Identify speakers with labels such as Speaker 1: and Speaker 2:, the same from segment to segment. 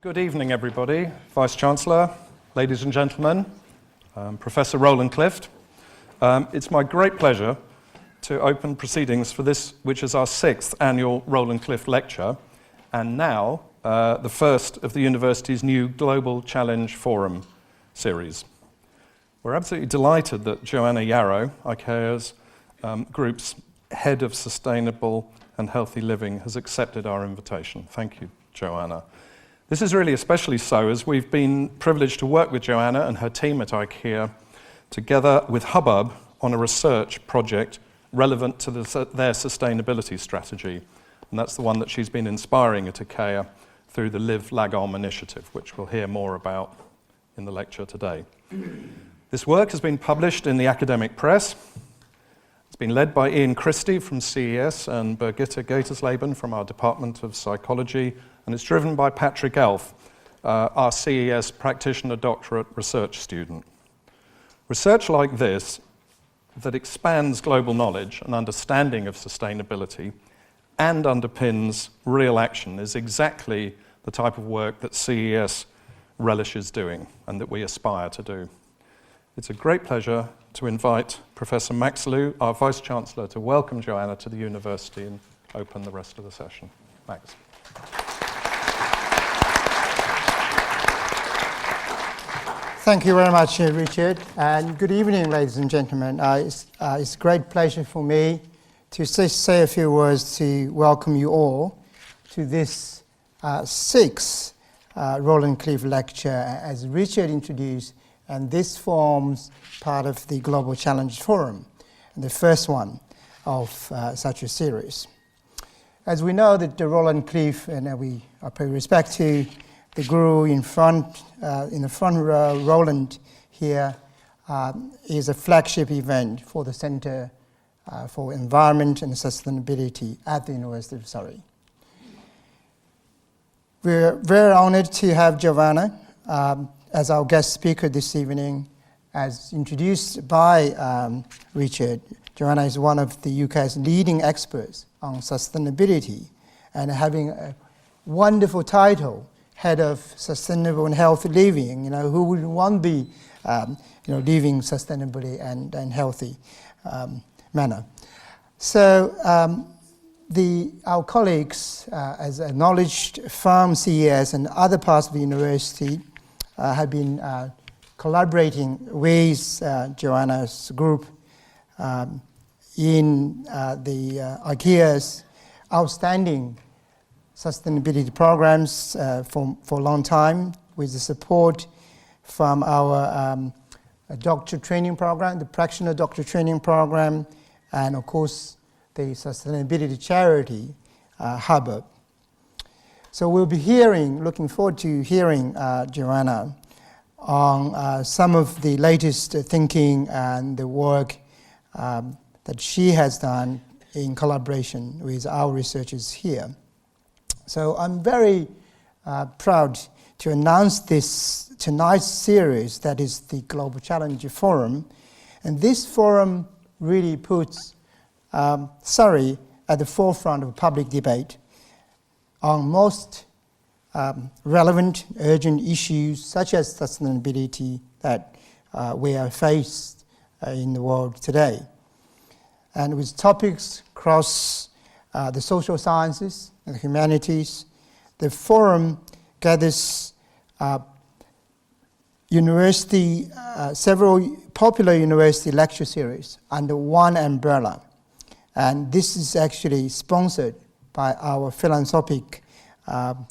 Speaker 1: Good evening, everybody. Vice-Chancellor, ladies and gentlemen, Professor Roland Clift. It's my great pleasure to open proceedings for this, which is our 6th annual Roland Clift Lecture, and now the first of the university's new Global Challenge Forum series. We're absolutely delighted that Joanna Yarrow, IKEA's group's head of sustainable and healthy living, has accepted our invitation. Thank you, Joanna. This is really especially so as we've been privileged to work with Joanna and her team at IKEA together with Hubbub on a research project relevant to their sustainability strategy. And that's the one that she's been inspiring at IKEA through the Live Lagom initiative, which we'll hear more about in the lecture today. This work has been published in the academic press. It's been led by Ian Christie from CES and Birgitta Gatersleben from our Department of Psychology, and it's driven by Patrick Elf, our CES practitioner doctorate research student. Research like this, that expands global knowledge and understanding of sustainability and underpins real action, is exactly the type of work that CES relishes doing and that we aspire to do. It's a great pleasure to invite Professor Max Liu, our Vice-Chancellor, to welcome Joanna to the university and open the rest of the session. Max.
Speaker 2: Thank you very much, Richard, and good evening, ladies and gentlemen. It's a great pleasure for me to say a few words to welcome you all to this 6th Roland Clift lecture, as Richard introduced, and this forms part of the Global Challenge Forum, the first one of such a series. As we know that the Roland Clift, and we pay respect to the guru in the front row, Roland here, is a flagship event for the Center for Environment and Sustainability at the University of Surrey. We're very honored to have Joanna as our guest speaker this evening. As introduced by Richard, Joanna is one of the UK's leading experts on sustainability and having a wonderful title, Head of Sustainable and Healthy Living. Who wouldn't want to be living sustainably and healthy manner. So our colleagues, as acknowledged from CES and other parts of the university, have been collaborating with Joanna's group in the IKEA's outstanding sustainability programs for a long time, with the support from our doctor training program, the practitioner doctor training program, and of course the sustainability charity, Hubbub. So we'll be looking forward to hearing Joanna on some of the latest thinking and the work that she has done in collaboration with our researchers here. So I'm very proud to announce tonight's series, that is the Global Challenge Forum. And this forum really puts Surrey at the forefront of public debate on most relevant, urgent issues such as sustainability that we are faced in the world today. And with topics across the social sciences and the humanities, the forum gathers several popular university lecture series under one umbrella. And this is actually sponsored by our philanthropic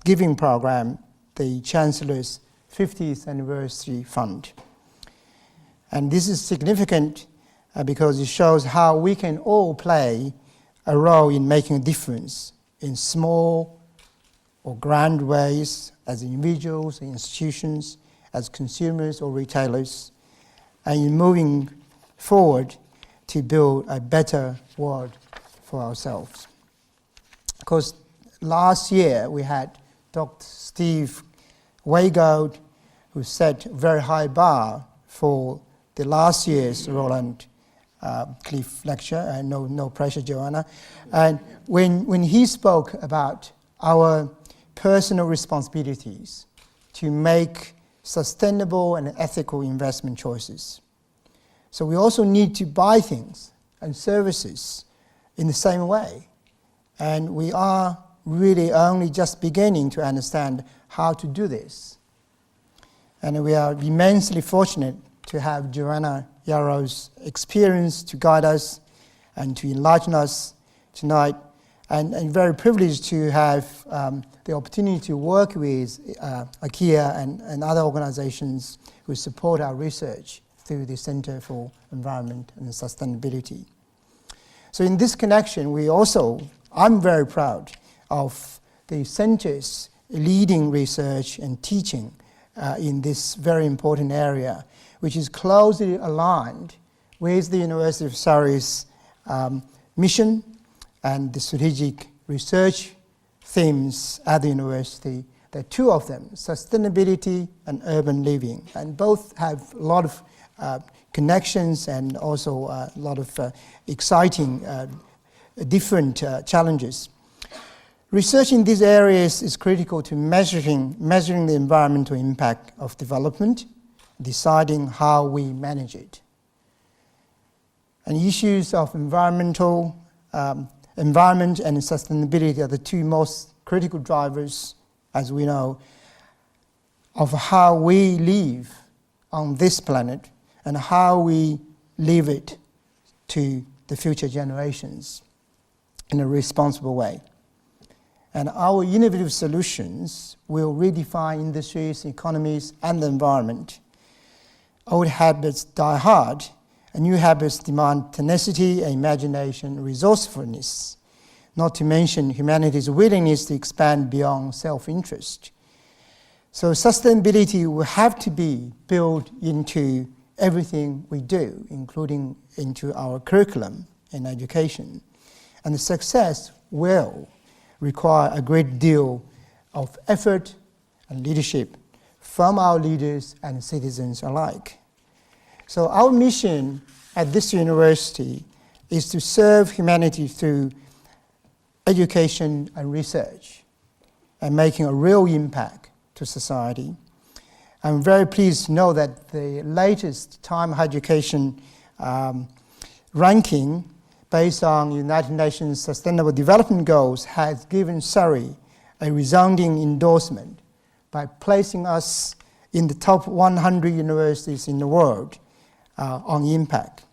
Speaker 2: giving program, the Chancellor's 50th Anniversary Fund. And this is significant because it shows how we can all play a role in making a difference in small or grand ways as individuals, institutions, as consumers or retailers, and in moving forward to build a better world for ourselves. Of course, last year we had Dr. Steve Waygold, who set a very high bar for the last year's Roland Clift lecture, and no pressure, Joanna. And when he spoke about our personal responsibilities to make sustainable and ethical investment choices. So we also need to buy things and services in the same way. And we are really only just beginning to understand how to do this. And we are immensely fortunate to have Joanna Yarrow's experience to guide us and to enlighten us tonight, and very privileged to have the opportunity to work with IKEA and other organizations who support our research through the Center for Environment and Sustainability. So in this connection, I'm very proud of the center's leading research and teaching in this very important area, which is closely aligned with the University of Surrey's mission and the strategic research themes at the university. There are two of them, sustainability and urban living, and both have a lot of connections and also a lot of exciting different challenges. Research in these areas is critical to measuring the environmental impact of development, deciding how we manage it. And issues of environment and sustainability are the two most critical drivers, as we know, of how we live on this planet and how we leave it to the future generations in a responsible way. And our innovative solutions will redefine industries, economies, and the environment. Old habits die hard, and new habits demand tenacity, imagination, resourcefulness, not to mention humanity's willingness to expand beyond self-interest. So sustainability will have to be built into everything we do, including into our curriculum in education. And the success will require a great deal of effort and leadership from our leaders and citizens alike. So our mission at this university is to serve humanity through education and research and making a real impact to society. I'm very pleased to know that the latest Time Higher Education ranking based on United Nations Sustainable Development Goals has given Surrey a resounding endorsement by placing us in the top 100 universities in the world on impact.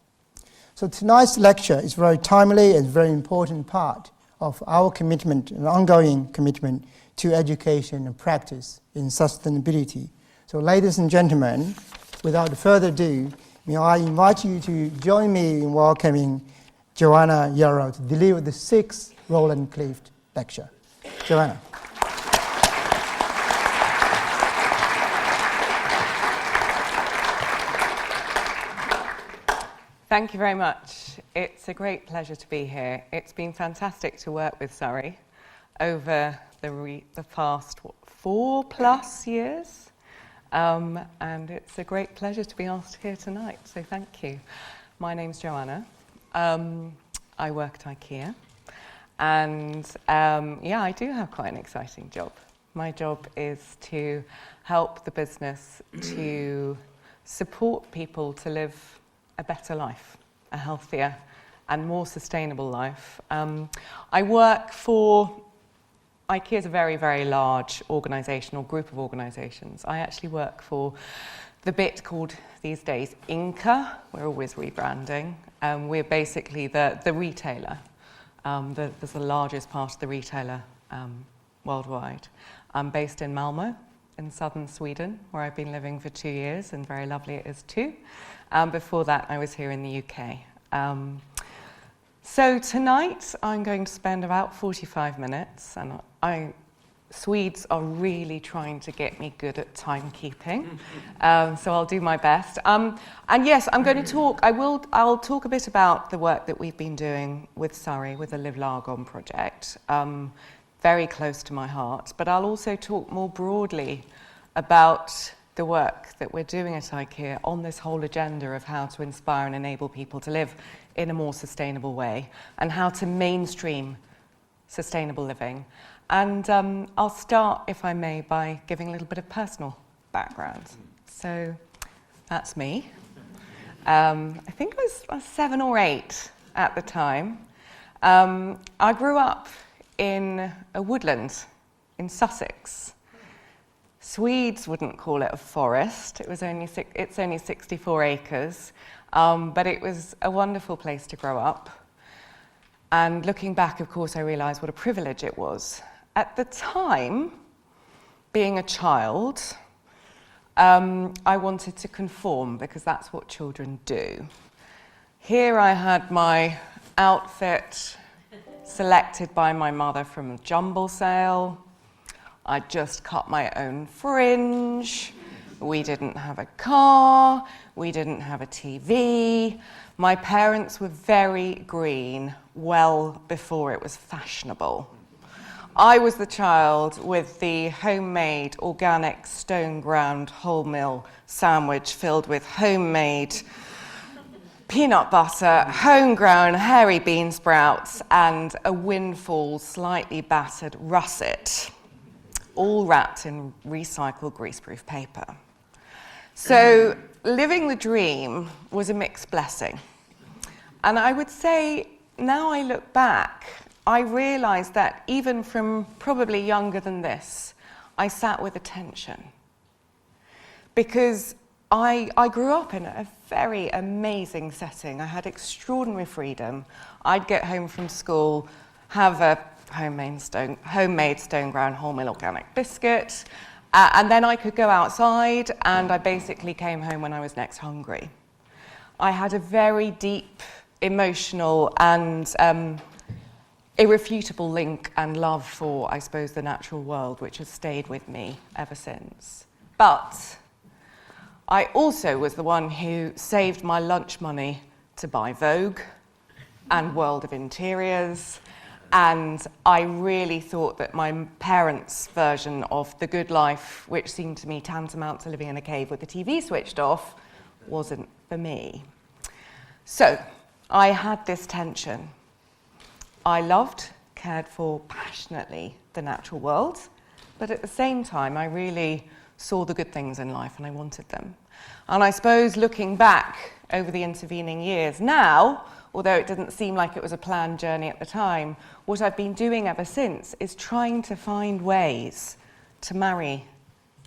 Speaker 2: So tonight's lecture is very timely and very important part of our commitment, an ongoing commitment to education and practice in sustainability. So ladies and gentlemen, without further ado, may I invite you to join me in welcoming Joanna Yarrow to deliver the 6th Roland Clift lecture. Joanna.
Speaker 3: Thank you very much. It's a great pleasure to be here. It's been fantastic to work with Surrey over the past 4+ years. And it's a great pleasure to be asked here tonight, so thank you. My name's Joanna. I work at IKEA, and I do have quite an exciting job. My job is to help the business to support people to live a better life, a healthier and more sustainable life. I work for IKEA is a very, very large organisation or group of organisations. I actually work for the bit called these days Inca. We're always rebranding. We're basically the retailer. There's the largest part of the retailer worldwide. I'm based in Malmö in southern Sweden, where I've been living for 2 years, and very lovely it is too. Before that, I was here in the UK. So tonight, I'm going to spend about 45 minutes, and Swedes are really trying to get me good at timekeeping, so I'll do my best. And yes, I'm going to talk. I'll talk a bit about the work that we've been doing with Surrey, with the Live Largon project, very close to my heart. But I'll also talk more broadly about the work that we're doing at IKEA on this whole agenda of how to inspire and enable people to live in a more sustainable way, and how to mainstream sustainable living. And I'll start, if I may, by giving a little bit of personal background. So that's me. I think I was 7 or 8 at the time. I grew up in a woodland in Sussex. Swedes wouldn't call it a forest. It's only 64 acres, but it was a wonderful place to grow up. And looking back, of course, I realised what a privilege it was. At the time, being a child, I wanted to conform because that's what children do. Here I had my outfit selected by my mother from a jumble sale. I'd just cut my own fringe. We didn't have a car. We didn't have a TV. My parents were very green well before it was fashionable. I was the child with the homemade organic stone ground wholemeal sandwich filled with homemade peanut butter, homegrown hairy bean sprouts, and a windfall slightly battered russet, all wrapped in recycled greaseproof paper. So living the dream was a mixed blessing. And I would say, now I look back, I realised that even from probably younger than this, I sat with a tension. Because I grew up in a very amazing setting. I had extraordinary freedom. I'd get home from school, have a homemade stone ground wholemeal organic biscuit, and then I could go outside, and I basically came home when I was next hungry. I had a very deep emotional and irrefutable link and love for, I suppose, the natural world, which has stayed with me ever since. But I also was the one who saved my lunch money to buy Vogue and World of Interiors, and I really thought that my parents' version of the good life, which seemed to me tantamount to living in a cave with the TV switched off, wasn't for me. So I had this tension. I loved, cared for passionately the natural world, but at the same time I really saw the good things in life and I wanted them. And I suppose looking back over the intervening years now, although it didn't seem like it was a planned journey at the time, what I've been doing ever since is trying to find ways to marry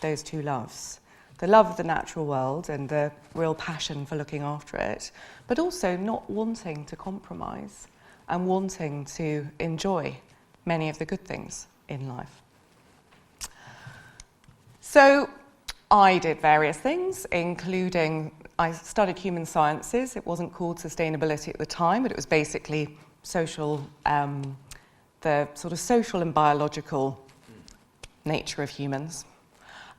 Speaker 3: those two loves. The love of the natural world and the real passion for looking after it, but also not wanting to compromise and wanting to enjoy many of the good things in life. So I did various things, including I studied human sciences. It wasn't called sustainability at the time, but it was basically social, the sort of social and biological nature of humans.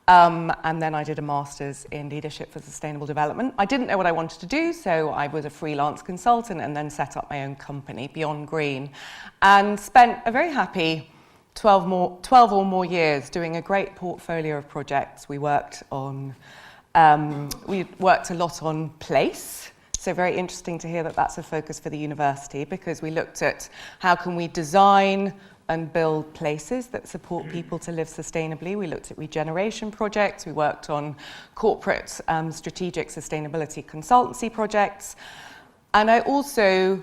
Speaker 3: And then I did a master's in leadership for sustainable development. I didn't know what I wanted to do, so I was a freelance consultant and then set up my own company, Beyond Green, and spent a very happy 12 or more years doing a great portfolio of projects. We worked a lot on place. So very interesting to hear that that's a focus for the university, because we looked at how can we design and build places that support people to live sustainably. We looked at regeneration projects. We worked on corporate strategic sustainability consultancy projects. And I also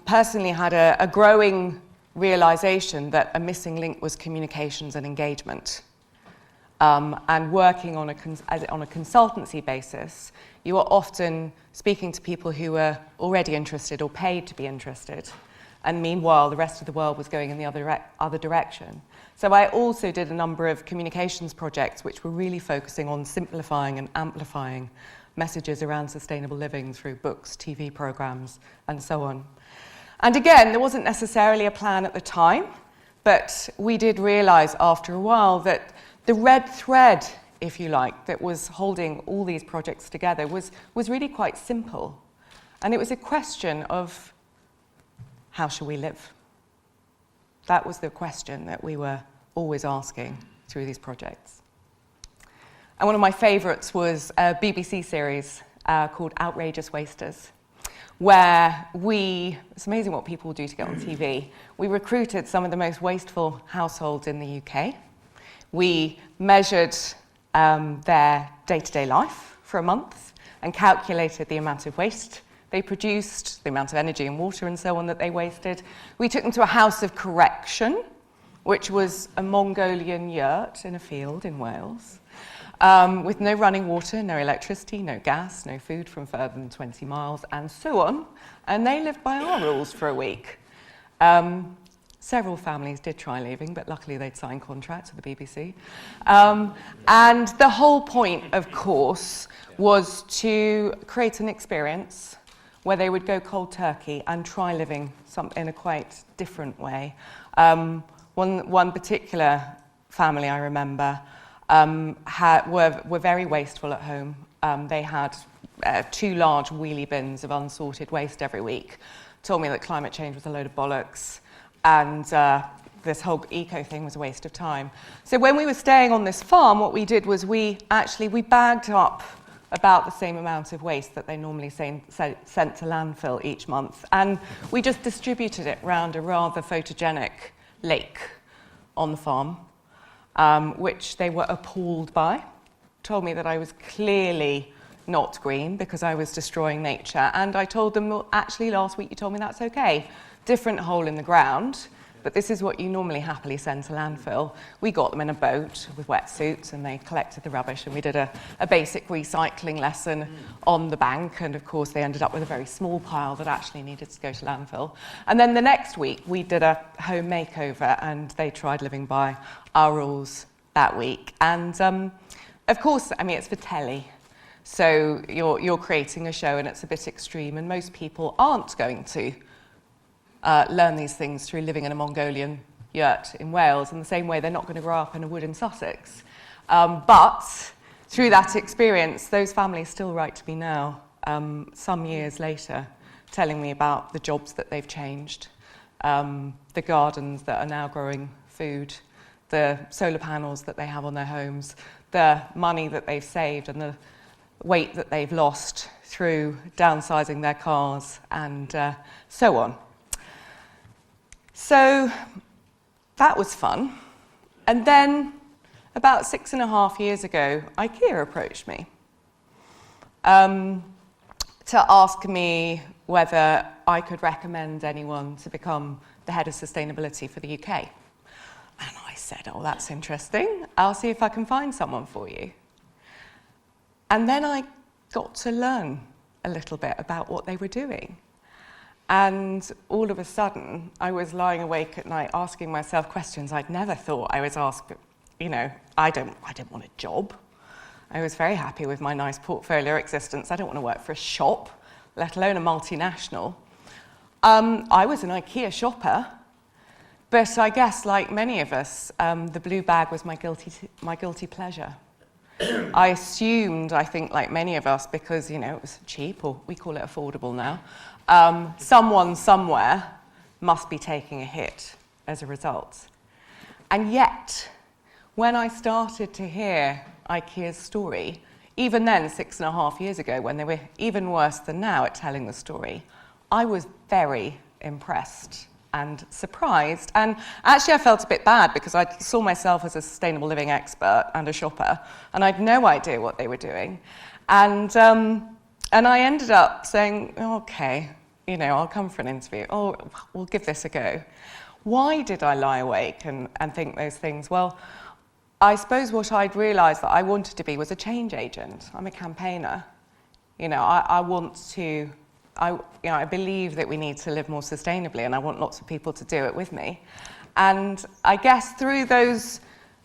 Speaker 3: personally had a growing realization that a missing link was communications and engagement. And working on a consultancy basis, you are often speaking to people who are already interested or paid to be interested. And meanwhile, the rest of the world was going in the other direction. So I also did a number of communications projects which were really focusing on simplifying and amplifying messages around sustainable living through books, TV programs, and so on. And again, there wasn't necessarily a plan at the time, but we did realize after a while that the red thread, if you like, that was holding all these projects together was really quite simple. And it was a question of, how shall we live? That was the question that we were always asking through these projects. And one of my favourites was a BBC series called Outrageous Wasters. where it's amazing what people do to get on TV. We recruited some of the most wasteful households in the UK. We measured their day-to-day life for a month and calculated the amount of waste they produced, the amount of energy and water and so on that they wasted. We took them to a house of correction, which was a Mongolian yurt in a field in Wales, with no running water, no electricity, no gas, no food from further than 20 miles, and so on. And they lived by our rules for a week. Several families did try leaving, but luckily they'd signed contracts with the BBC. And the whole point, of course, was to create an experience where they would go cold turkey and try living in a quite different way. One particular family I remember were very wasteful at home. They had 2 large wheelie bins of unsorted waste every week. Told me that climate change was a load of bollocks, and this whole eco thing was a waste of time. So when we were staying on this farm, what we did was we bagged up about the same amount of waste that they normally sent to landfill each month, and we just distributed it around a rather photogenic lake on the farm, which they were appalled by. Told me that I was clearly not green because I was destroying nature, and I told them, well, actually last week you told me that's okay. Different hole in the ground, but this is what you normally happily send to landfill. We got them in a boat with wetsuits and they collected the rubbish, and we did a basic recycling lesson on the bank, and of course they ended up with a very small pile that actually needed to go to landfill. And then the next week we did a home makeover and they tried living by our rules that week. And of course, I mean, it's for telly. So you're creating a show and it's a bit extreme, and most people aren't going to learn these things through living in a Mongolian yurt in Wales, in the same way they're not going to grow up in a wood in Sussex. But through that experience, those families still write to me now, some years later, telling me about the jobs that they've changed, the gardens that are now growing food, the solar panels that they have on their homes, the money that they've saved and the weight that they've lost through downsizing their cars and so on. So that was fun. And then about 6.5 years ago, IKEA approached me to ask me whether I could recommend anyone to become the head of sustainability for the UK. And I said, oh, that's interesting. I'll see if I can find someone for you. And then I got to learn a little bit about what they were doing. And all of a sudden, I was lying awake at night asking myself questions I'd never thought I was asked. You know, I didn't want a job. I was very happy with my nice portfolio existence. I don't want to work for a shop, let alone a multinational. I was an IKEA shopper, but I guess, like many of us, the blue bag was my guilty pleasure. I assumed, I think, like many of us, because, you know, it was cheap, or we call it affordable now, someone somewhere must be taking a hit as a result. And yet, when I started to hear IKEA's story, even then, 6.5 years ago, when they were even worse than now at telling the story, I was very impressed and surprised. And actually, I felt a bit bad because I saw myself as a sustainable living expert and a shopper, and I had no idea what they were doing. And I ended up saying, okay, you know, I'll come for an interview. Oh, we'll give this a go. Why did I lie awake and think those things? Well, I suppose what I'd realised that I wanted to be was a change agent. I'm a campaigner. You know, I believe that we need to live more sustainably, and I want lots of people to do it with me. And I guess through those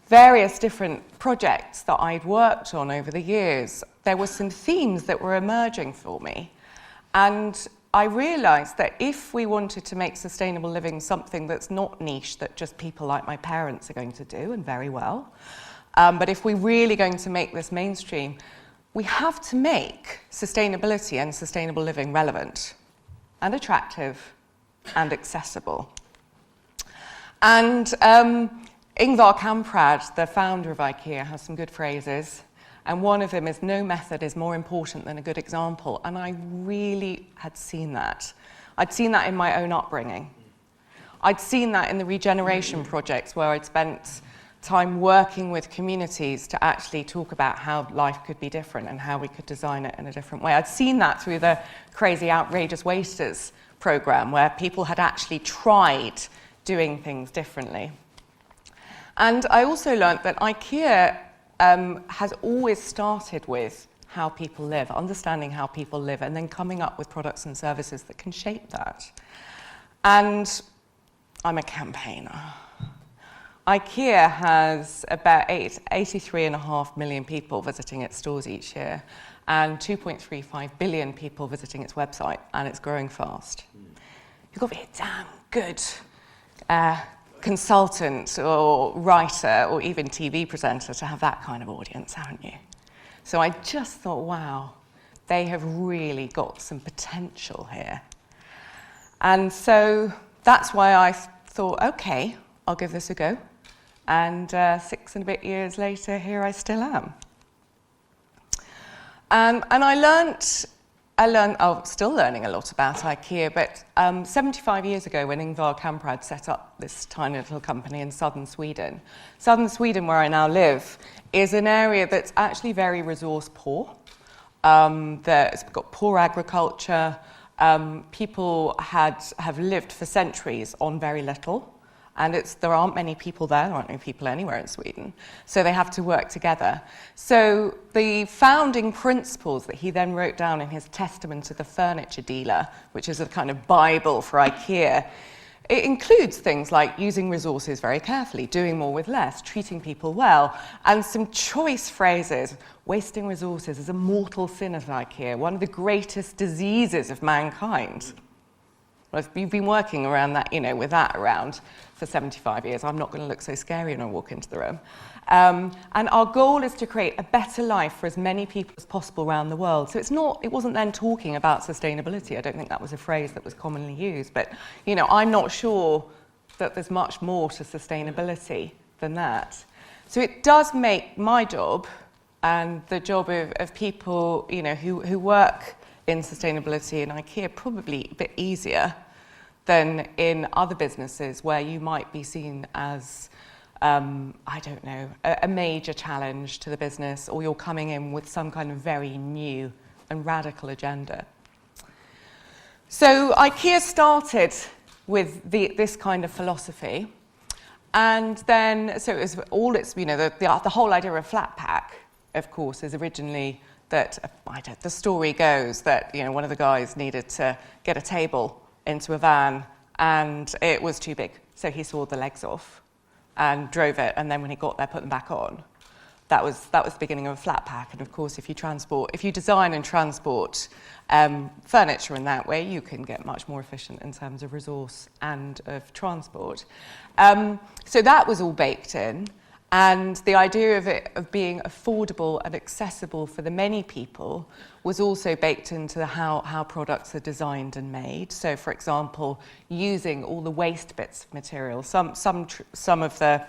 Speaker 3: various different projects that I'd worked on over the years, there were some themes that were emerging for me. And I realised that if we wanted to make sustainable living something that's not niche, that just people like my parents are going to do, and very well, but if we're really going to make this mainstream, we have to make sustainability and sustainable living relevant and attractive and accessible. And Ingvar Kamprad, the founder of IKEA, has some good phrases. And one of them is no method is more important than a good example. And I really had seen that. I'd seen that in my own upbringing. I'd seen that in the regeneration projects where I'd spent time working with communities to actually talk about how life could be different and how we could design it in a different way. I'd seen that through the Crazy Outrageous Wasters program where people had actually tried doing things differently. And I also learned that IKEA has always started with how people live, understanding how people live, and then coming up with products and services that can shape that. And I'm a campaigner. IKEA has about 83.5 million people visiting its stores each year and 2.35 billion people visiting its website, and it's growing fast. You've got to be a damn good consultant or writer or even TV presenter to have that kind of audience, haven't you? So I just thought, wow, they have really got some potential here. And so that's why I thought, okay, I'll give this a go. And 6 and a bit years later, here I still am. And I learned, I'm still learning a lot about IKEA, but 75 years ago when Ingvar Kamprad set up this tiny little company in southern Sweden, where I now live, is an area that's actually very resource poor. It's got poor agriculture. People have lived for centuries on very little. And there aren't many people there aren't many people anywhere in Sweden, so they have to work together. So the founding principles that he then wrote down in his Testament to the Furniture Dealer, which is a kind of Bible for IKEA, it includes things like using resources very carefully, doing more with less, treating people well, and some choice phrases. Wasting resources is a mortal sin at IKEA, one of the greatest diseases of mankind. Well, you've been working around that, with that around for 75 years. I'm not going to look so scary when I walk into the room. And our goal is to create a better life for as many people as possible around the world. So it wasn't then talking about sustainability. I don't think that was a phrase that was commonly used. But, I'm not sure that there's much more to sustainability than that. So it does make my job and the job of people, who work in sustainability in IKEA probably a bit easier than in other businesses where you might be seen as, a major challenge to the business, or you're coming in with some kind of very new and radical agenda. So IKEA started with this kind of philosophy, and then, so it was all its, the whole idea of flat pack, of course, is originally that, the story goes that, one of the guys needed to get a table into a van and it was too big. So he sawed the legs off and drove it, and then when he got there, put them back on. That was the beginning of a flat pack. And of course, if you design and transport furniture in that way, you can get much more efficient in terms of resource and of transport. So that was all baked in. And the idea of being affordable and accessible for the many people was also baked into how products are designed and made. So, for example, using all the waste bits of material. Some of the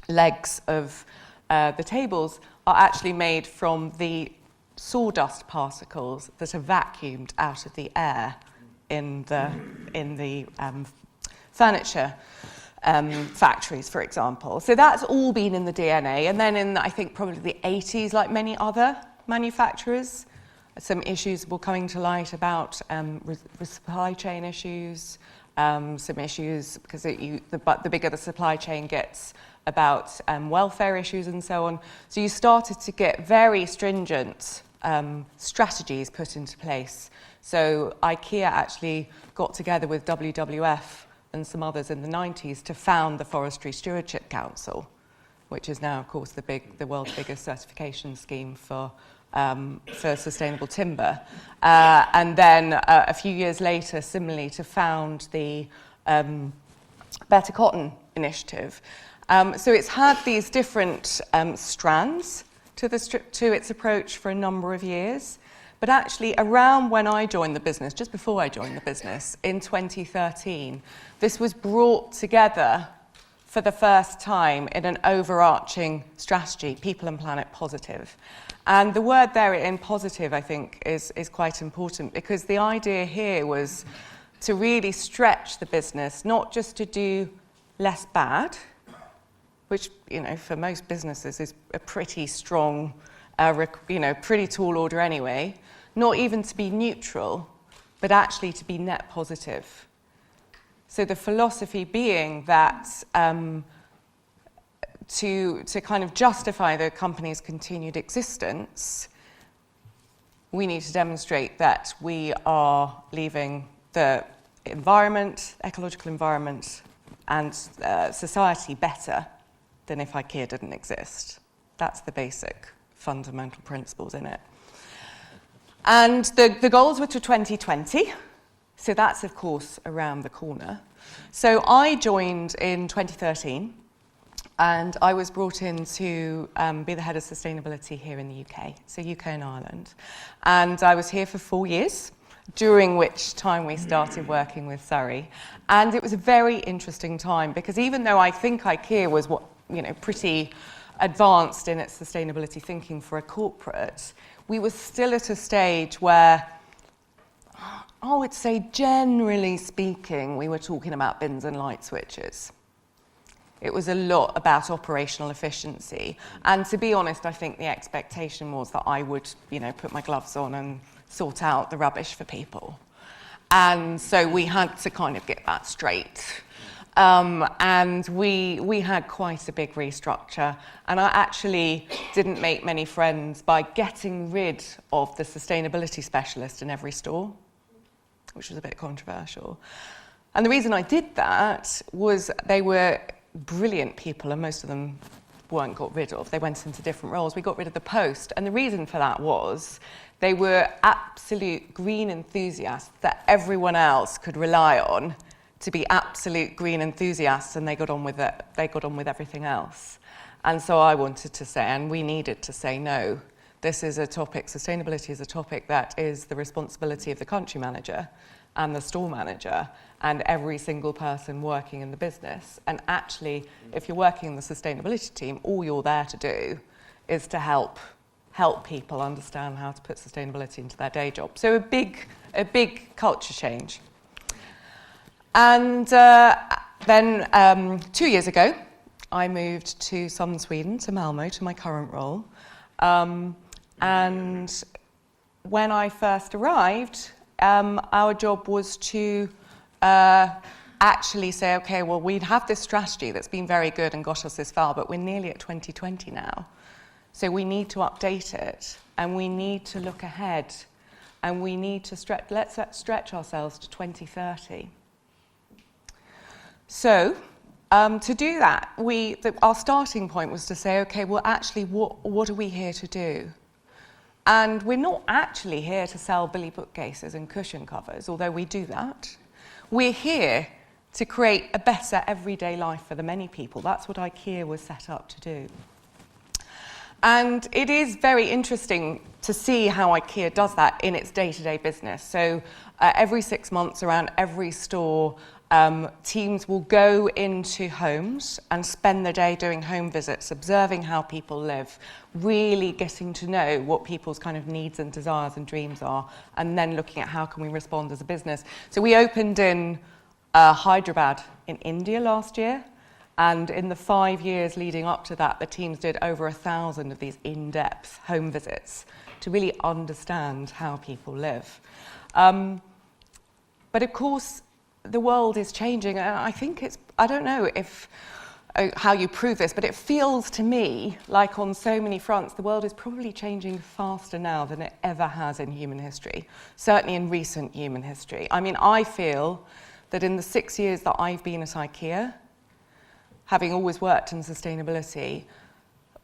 Speaker 3: legs of the tables are actually made from the sawdust particles that are vacuumed out of the air in the furniture factories, for example. So that's all been in the DNA. And then in, I think, probably the 80s, like many other manufacturers, some issues were coming to light about supply chain issues, some issues because the bigger the supply chain gets about welfare issues and so on. So you started to get very stringent strategies put into place. So IKEA actually got together with WWF and some others in the 90s to found the Forestry Stewardship Council, which is now, of course, the world's biggest certification scheme for sustainable timber. And then a few years later, similarly, to found the Better Cotton Initiative. So it's had these different strands to its approach for a number of years. But actually, around when I joined the business, just before I joined the business, in 2013, this was brought together for the first time in an overarching strategy, people and planet positive. And the word there in positive, I think, is quite important, because the idea here was to really stretch the business, not just to do less bad, which, for most businesses is a pretty strong, pretty tall order anyway, not even to be neutral, but actually to be net positive. So the philosophy being that to kind of justify the company's continued existence, we need to demonstrate that we are leaving the environment, ecological environment, and society better than if IKEA didn't exist. That's the basic fundamental principles in it. And the goals were to 2020, so that's, of course, around the corner. So I joined in 2013, and I was brought in to be the head of sustainability here in the UK, so UK and Ireland. And I was here for 4 years, during which time we started working with Surrey. And it was a very interesting time, because even though I think IKEA was pretty advanced in its sustainability thinking for a corporate, we were still at a stage where, I would say, generally speaking, we were talking about bins and light switches. It was a lot about operational efficiency. And to be honest, I think the expectation was that I would, put my gloves on and sort out the rubbish for people. And so we had to kind of get that straight. And we had quite a big restructure, and I actually didn't make many friends by getting rid of the sustainability specialist in every store, which was a bit controversial. And the reason I did that was they were brilliant people, and most of them weren't got rid of. They went into different roles. We got rid of the post, and the reason for that was they were absolute green enthusiasts that everyone else could rely on to be absolute green enthusiasts, and they got on with it. They got on with everything else. And so I wanted to say, and we needed to say, no, this is a topic, sustainability is a topic that is the responsibility of the country manager and the store manager and every single person working in the business. And actually, if you're working in the sustainability team, all you're there to do is to help people understand how to put sustainability into their day job. So a big culture change. And then 2 years ago, I moved to southern Sweden, to Malmö, to my current role. And when I first arrived, our job was to actually say, okay, well, we'd have this strategy that's been very good and got us this far, but we're nearly at 2020 now. So we need to update it, and we need to look ahead, and we need to let's stretch ourselves to 2030. So, to do that, our starting point was to say, okay, well, actually, what are we here to do? And we're not actually here to sell Billy bookcases and cushion covers, although we do that. We're here to create a better everyday life for the many people. That's what IKEA was set up to do. And it is very interesting to see how IKEA does that in its day-to-day business. So every 6 months, around every store, teams will go into homes and spend the day doing home visits, observing how people live, really getting to know what people's kind of needs and desires and dreams are, and then looking at how can we respond as a business. So we opened in Hyderabad in India last year, and in the 5 years leading up to that, the teams did over 1,000 of these in-depth home visits to really understand how people live. But of course, the world is changing, and I think I don't know if how you prove this, but it feels to me like on so many fronts, the world is probably changing faster now than it ever has in human history, certainly in recent human history. I mean, I feel that in the 6 years that I've been at IKEA, having always worked in sustainability,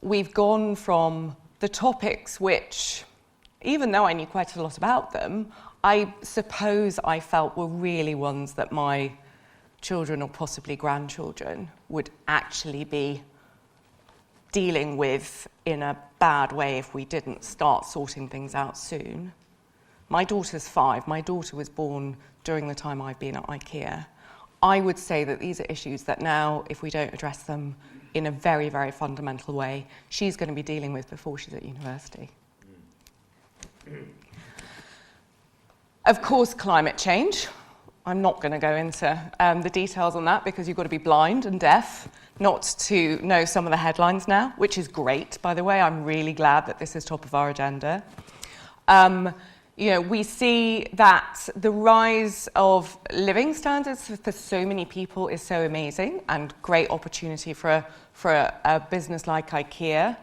Speaker 3: we've gone from the topics which, even though I knew quite a lot about them, I suppose I felt were really ones that my children or possibly grandchildren would actually be dealing with in a bad way if we didn't start sorting things out soon. My daughter's 5. My daughter was born during the time I've been at IKEA. I would say that these are issues that now, if we don't address them in a very, very fundamental way, she's going to be dealing with before she's at university. Of course, climate change. I'm not going to go into the details on that because you've got to be blind and deaf not to know some of the headlines now, which is great, by the way. I'm really glad that this is top of our agenda. We see that the rise of living standards for so many people is so amazing and great opportunity for a business like IKEA.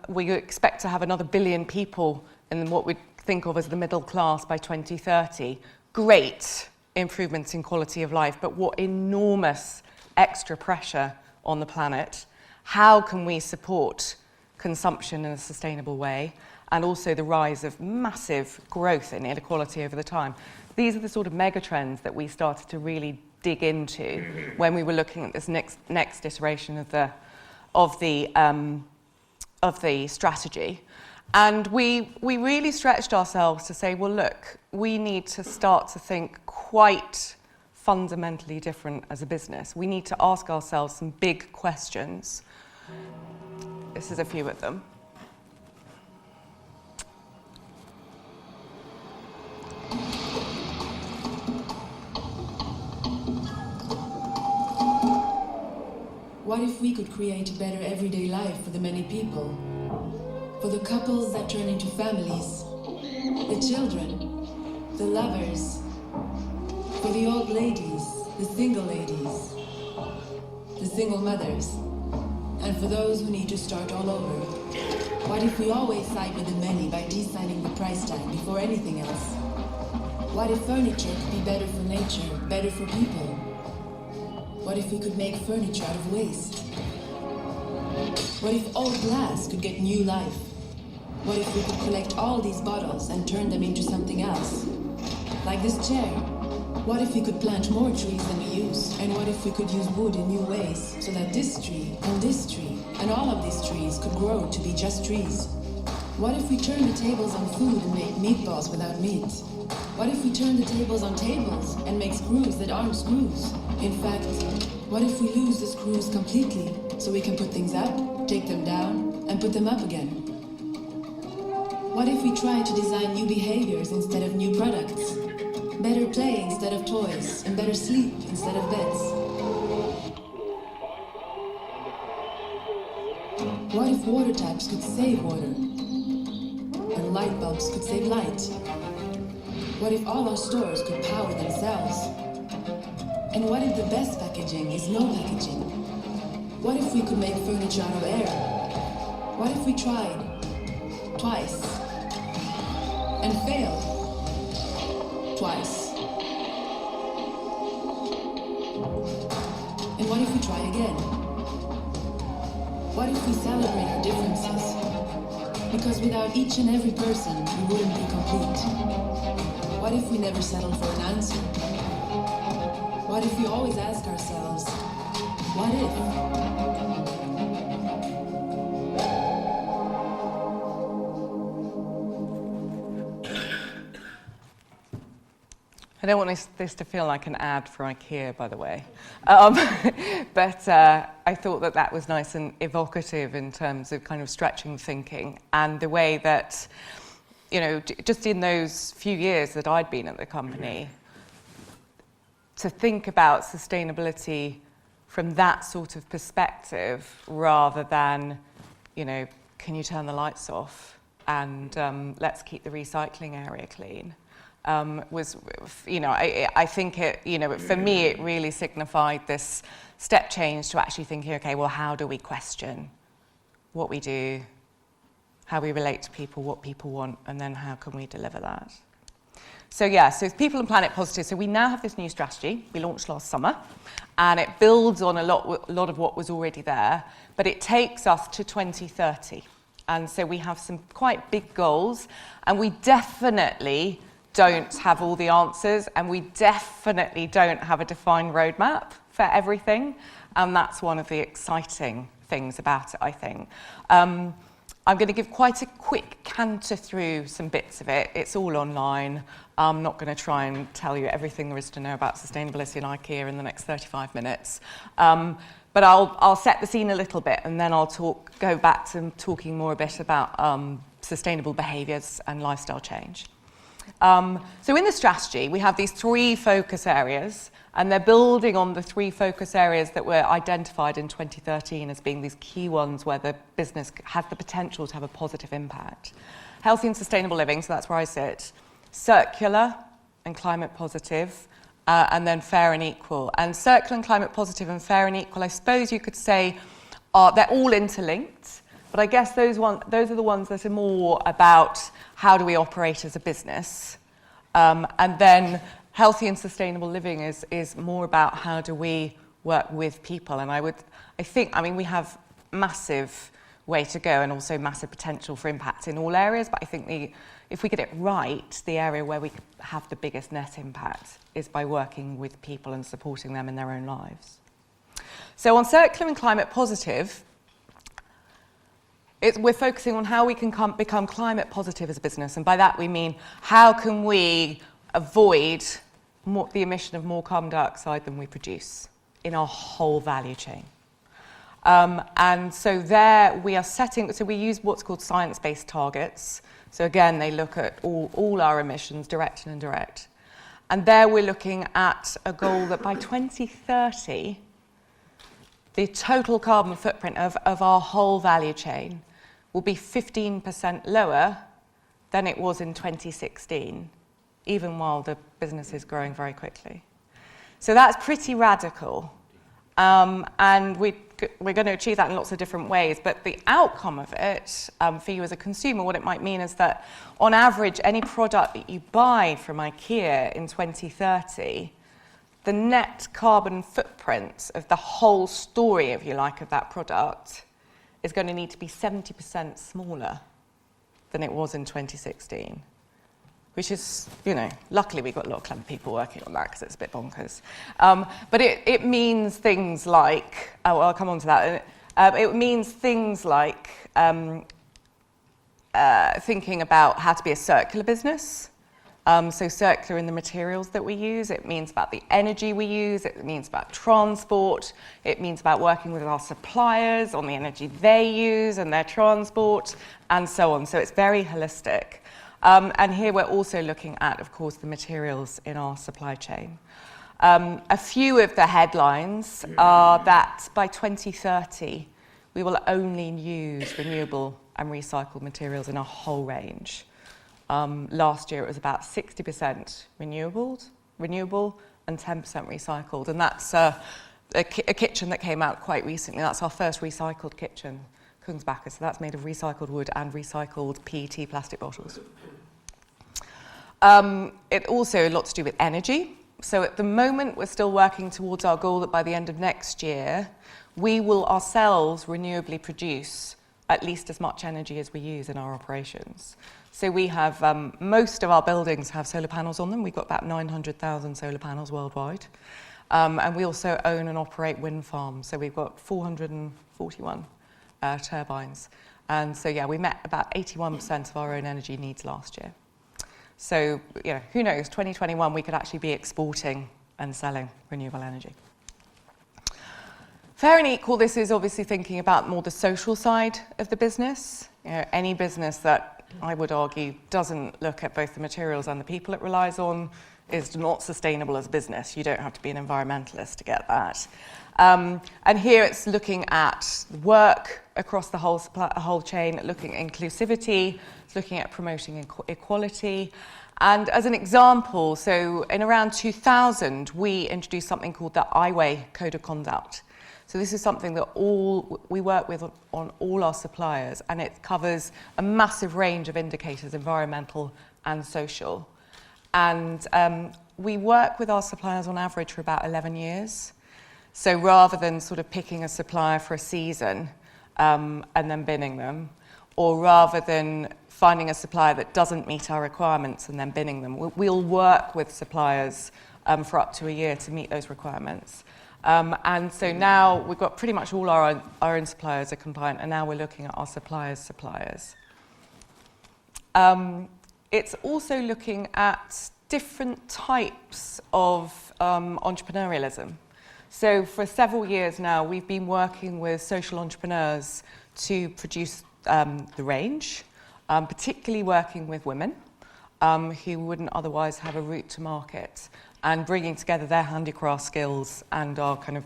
Speaker 3: We expect to have another 1 billion people in what we think of as the middle class by 2030. Great improvements in quality of life, but what enormous extra pressure on the planet. How can we support consumption in a sustainable way? And also the rise of massive growth in inequality over the time. These are the sort of mega trends that we started to really dig into when we were looking at this next iteration of the strategy. And we really stretched ourselves to say, well, look, we need to start to think quite fundamentally different as a business. We need to ask ourselves some big questions. This is a few of them.
Speaker 4: What if we could create a better everyday life for the many people? For the couples that turn into families, the children, the lovers, for the old ladies, the single mothers, and for those who need to start all over. What if we always side with the many by designing the price tag before anything else? What if furniture could be better for nature, better for people? What if we could make furniture out of waste? What if old glass could get new life? What if we could collect all these bottles and turn them into something else? Like this chair. What if we could plant more trees than we use? And what if we could use wood in new ways so that this tree and all of these trees could grow to be just trees? What if we turn the tables on food and make meatballs without meat? What if we turn the tables on tables and make screws that aren't screws? In fact, what if we lose the screws completely so we can put things up, take them down, and put them up again? What if we try to design new behaviors instead of new products? Better play instead of toys, and better sleep instead of beds? What if water taps could save water? And light bulbs could save light? What if all our stores could power themselves? And what if the best packaging is no packaging? What if we could make furniture out of air? What if we tried twice and failed twice? And what if we try again? What if we celebrate our differences? Because without each and every person, we wouldn't be complete. What if we never settle for an answer? What if we always ask ourselves, what if?
Speaker 3: I don't want this to feel like an ad for IKEA, by the way. But I thought that was nice and evocative in terms of kind of stretching thinking and the way that, just in those few years that I'd been at the company, to think about sustainability from that sort of perspective rather than, can you turn the lights off and let's keep the recycling area clean. Was, I think it, for me, it really signified this step change to actually thinking, okay, well, how do we question what we do, how we relate to people, what people want, and then how can we deliver that? So it's People and Planet Positive. So we now have this new strategy we launched last summer, and it builds on a lot of what was already there, but it takes us to 2030. And so we have some quite big goals, and we definitely don't have all the answers, and we definitely don't have a defined roadmap for everything, and that's one of the exciting things about it, I think. I'm going to give quite a quick canter through some bits of it. It's all online. I'm not going to try and tell you everything there is to know about sustainability in IKEA in the next 35 minutes. But I'll set the scene a little bit, and then I'll go back to talking more a bit about sustainable behaviours and lifestyle change. So in the strategy, we have these 3 focus areas, and they're building on the 3 focus areas that were identified in 2013 as being these key ones where the business has the potential to have a positive impact. Healthy and sustainable living, so that's where I sit. Circular and climate positive, and then fair and equal. And circular and climate positive and fair and equal, I suppose you could say, they're all interlinked, but I guess those are the ones that are more about how do we operate as a business. And then healthy and sustainable living is more about how do we work with people. And I think we have massive way to go and also massive potential for impact in all areas, but I think if we get it right, the area where we have the biggest net impact is by working with people and supporting them in their own lives. So on circular and climate positive, we're focusing on how we can become climate positive as a business, and by that we mean how can we avoid the emission of more carbon dioxide than we produce in our whole value chain. And so there we are we use what's called science-based targets. So again, they look at all our emissions, direct and indirect. And there we're looking at a goal that by 2030, the total carbon footprint of our whole value chain will be 15% lower than it was in 2016, even while the business is growing very quickly. So that's pretty radical. And we're going to achieve that in lots of different ways. But the outcome of it, for you as a consumer, what it might mean is that, on average, any product that you buy from IKEA in 2030, the net carbon footprint of the whole story, if you like, of that product is going to need to be 70% smaller than it was in 2016. Which is, luckily we've got a lot of clever people working on that because it's a bit bonkers. But it means things like, I'll come on to that. It means things like thinking about how to be a circular business. So circular in the materials that we use. It means about the energy we use. It means about transport. It means about working with our suppliers on the energy they use and their transport, and so on. So it's very holistic. And here we're also looking at, of course, the materials in our supply chain. A few of the headlines are that by 2030, we will only use renewable and recycled materials in our whole range. Last year, it was about 60% renewable and 10% recycled. And that's a kitchen that came out quite recently. That's our first recycled kitchen. Kungsbacka, so that's made of recycled wood and recycled PET plastic bottles. It also a lot to do with energy. So at the moment, we're still working towards our goal that by the end of next year, we will ourselves renewably produce at least as much energy as we use in our operations. So we have, most of our buildings have solar panels on them. We've got about 900,000 solar panels worldwide. And we also own and operate wind farms. So we've got 441 turbines. And so, we met about 81% of our own energy needs last year. So, who knows, 2021 we could actually be exporting and selling renewable energy. Fair and equal, this is obviously thinking about more the social side of the business. Any business that I would argue doesn't look at both the materials and the people it relies on is not sustainable as a business. You don't have to be an environmentalist to get that. And here it's looking at work across the whole chain, looking at inclusivity, it's looking at promoting equality. And as an example, so in around 2000, we introduced something called the I-Way Code of Conduct. So this is something that we work with on all our suppliers, and it covers a massive range of indicators, environmental and social. And we work with our suppliers on average for about 11 years. So rather than sort of picking a supplier for a season and then binning them, or rather than finding a supplier that doesn't meet our requirements and then binning them, we'll work with suppliers for up to a year to meet those requirements. And so now we've got pretty much all our own suppliers are compliant, and now we're looking at our suppliers. It's also looking at different types of entrepreneurialism. So for several years now, we've been working with social entrepreneurs to produce the range, particularly working with women who wouldn't otherwise have a route to market, and bringing together their handicraft skills and our kind of,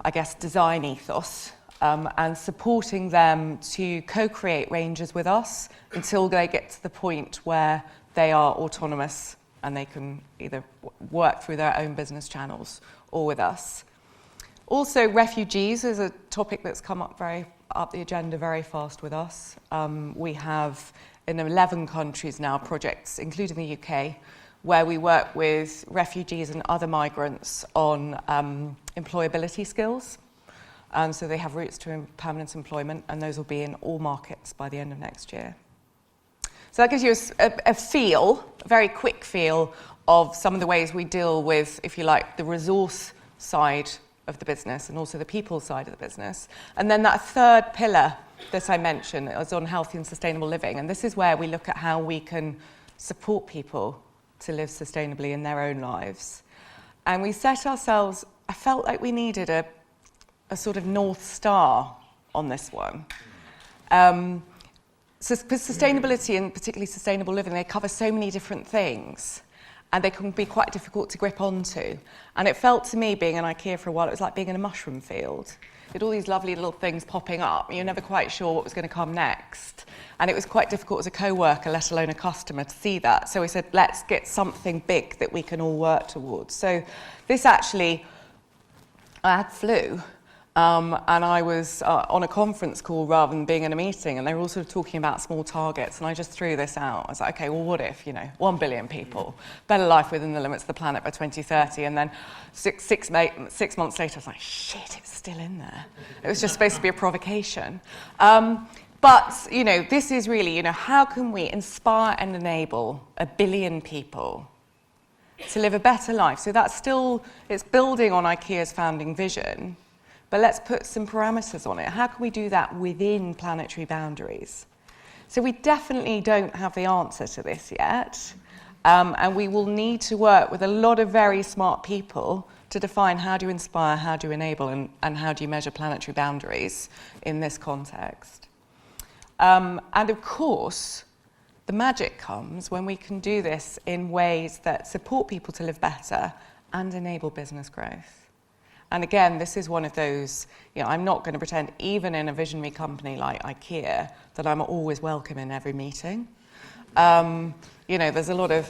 Speaker 3: I guess, design ethos, and supporting them to co-create ranges with us until they get to the point where they are autonomous and they can either work through their own business channels or with us. Also, refugees is a topic that's come up the agenda very fast with us. We have in 11 countries now projects, including the UK, where we work with refugees and other migrants on employability skills. So they have routes to permanent employment, and those will be in all markets by the end of next year. So that gives you a feel, a very quick feel, of some of the ways we deal with, if you like, the resource side of the business and also the people side of the business. And then that third pillar that I mentioned is on healthy and sustainable living. And this is where we look at how we can support people to live sustainably in their own lives. And we set ourselves, I felt like we needed a sort of North Star on this one. So sustainability, and particularly sustainable living, they cover so many different things, and they can be quite difficult to grip onto. And it felt to me, being in IKEA for a while, it was like being in a mushroom field. You had all these lovely little things popping up. You're never quite sure what was going to come next. And it was quite difficult as a co-worker, let alone a customer, to see that. So we said, let's get something big that we can all work towards. So this actually, I had flu. And I was on a conference call rather than being in a meeting, and they were all sort of talking about small targets, and I just threw this out. I was like, okay, well, what if, 1 billion people, better life within the limits of the planet by 2030, and then six months later, I was like, shit, it's still in there. It was just supposed to be a provocation. But, this is really, how can we inspire and enable 1 billion people to live a better life? So that's still, it's building on IKEA's founding vision. But let's put some parameters on it. How can we do that within planetary boundaries? So we definitely don't have the answer to this yet. And we will need to work with a lot of very smart people to define how do you inspire, how do you enable, and how do you measure planetary boundaries in this context. And of course, the magic comes when we can do this in ways that support people to live better and enable business growth. And again, this is one of those, I'm not going to pretend, even in a visionary company like IKEA, that I'm always welcome in every meeting. There's a lot of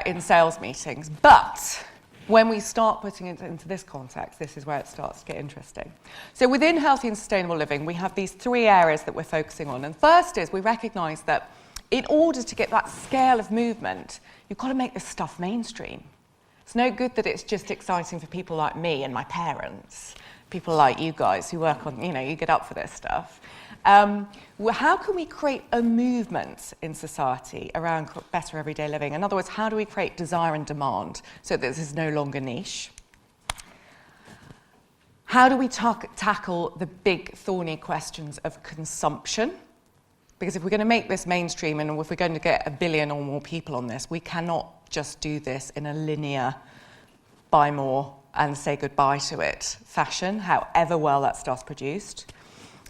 Speaker 3: in sales meetings. But when we start putting it into this context, this is where it starts to get interesting. So within healthy and sustainable living, we have these 3 areas that we're focusing on. And first is we recognise that in order to get that scale of movement, you've got to make this stuff mainstream. It's no good that it's just exciting for people like me and my parents, people like you guys who work on, you get up for this stuff. How can we create a movement in society around better everyday living? In other words, how do we create desire and demand so that this is no longer niche? How do we tackle the big thorny questions of consumption? Because if we're going to make this mainstream and if we're going to get 1 billion or more people on this, we cannot just do this in a linear buy more and say goodbye to it fashion, however well that stuff's produced.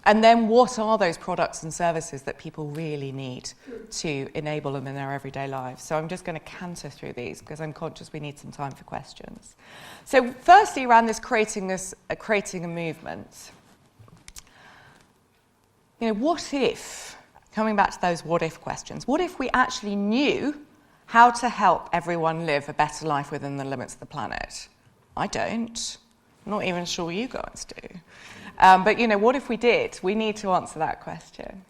Speaker 3: And then what are those products and services that people really need to enable them in their everyday lives? So I'm just going to canter through these because I'm conscious we need some time for questions. So firstly, around this creating a movement. What if, coming back to those what if questions, what if we actually knew how to help everyone live a better life within the limits of the planet? I don't. I'm not even sure you guys do. But what if we did? We need to answer that question.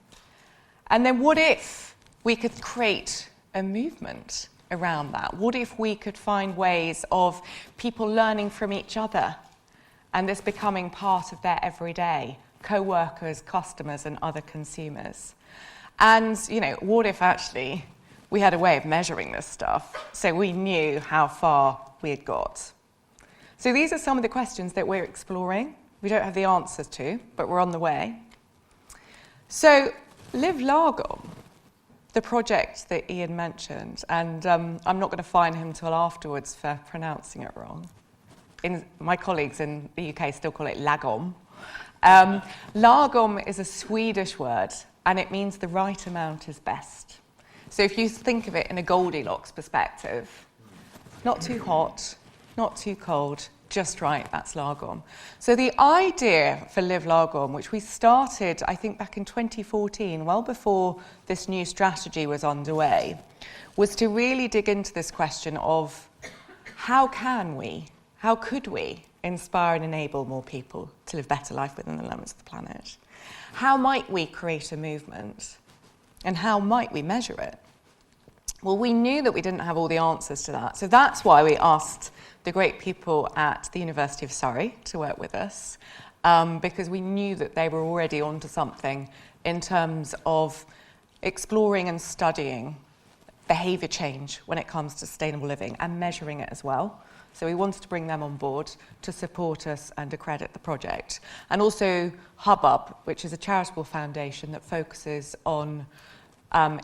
Speaker 3: And then what if we could create a movement around that? What if we could find ways of people learning from each other and this becoming part of their everyday, co-workers, customers, and other consumers? And, what if actually we had a way of measuring this stuff so we knew how far we had got? So these are some of the questions that we're exploring. We don't have the answers to, but we're on the way. So Live Lagom, the project that Ian mentioned, and I'm not going to fine him till afterwards for pronouncing it wrong. My colleagues in the UK still call it lagom. Lagom is a Swedish word, and it means the right amount is best. So if you think of it in a Goldilocks perspective, not too hot, not too cold, just right, that's Lagom. So the idea for Live Lagom, which we started, I think, back in 2014, well before this new strategy was underway, was to really dig into this question of how could we inspire and enable more people to live better life within the limits of the planet? How might we create a movement? And how might we measure it? Well, we knew that we didn't have all the answers to that. So that's why we asked the great people at the University of Surrey to work with us, because we knew that they were already onto something in terms of exploring and studying behaviour change when it comes to sustainable living and measuring it as well. So we wanted to bring them on board to support us and accredit the project. And also Hubbub, which is a charitable foundation that focuses on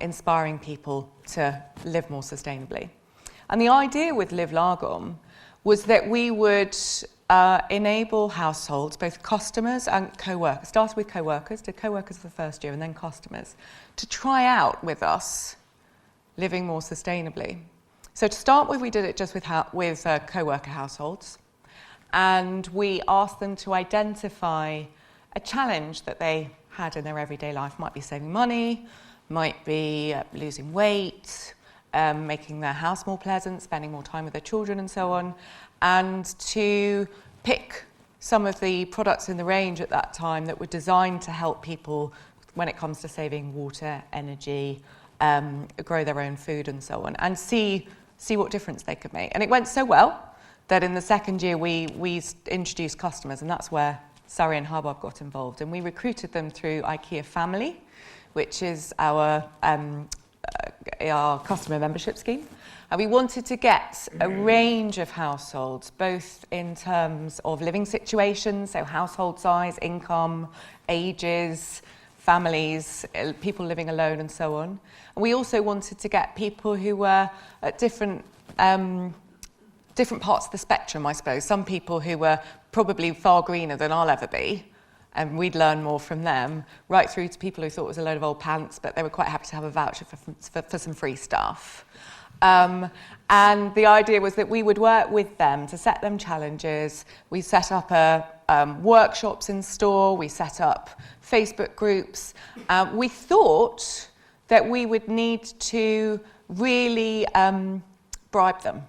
Speaker 3: inspiring people to live more sustainably. And the idea with Live Lagom was that we would enable households, both customers and co-workers, started with co-workers, did co-workers for the first year and then customers, to try out with us living more sustainably. So to start with, we did it just with co-worker households, and we asked them to identify a challenge that they had in their everyday life. Might be saving money, might be losing weight, making their house more pleasant, spending more time with their children and so on, and to pick some of the products in the range at that time that were designed to help people when it comes to saving water, energy, grow their own food and so on, and see what difference they could make. And it went so well that in the second year we introduced customers, and that's where Surrey and Hubbub got involved. And we recruited them through IKEA Family, which is our customer membership scheme. And we wanted to get a range of households, both in terms of living situations, so household size, income, ages, families, people living alone and so on. And we also wanted to get people who were at different parts of the spectrum, I suppose. Some people who were probably far greener than I'll ever be, and we'd learn more from them, right through to people who thought it was a load of old pants, but they were quite happy to have a voucher for some free stuff. And the idea was that we would work with them to set them challenges. We set up workshops in store, we set up Facebook groups. We thought that we would need to really bribe them.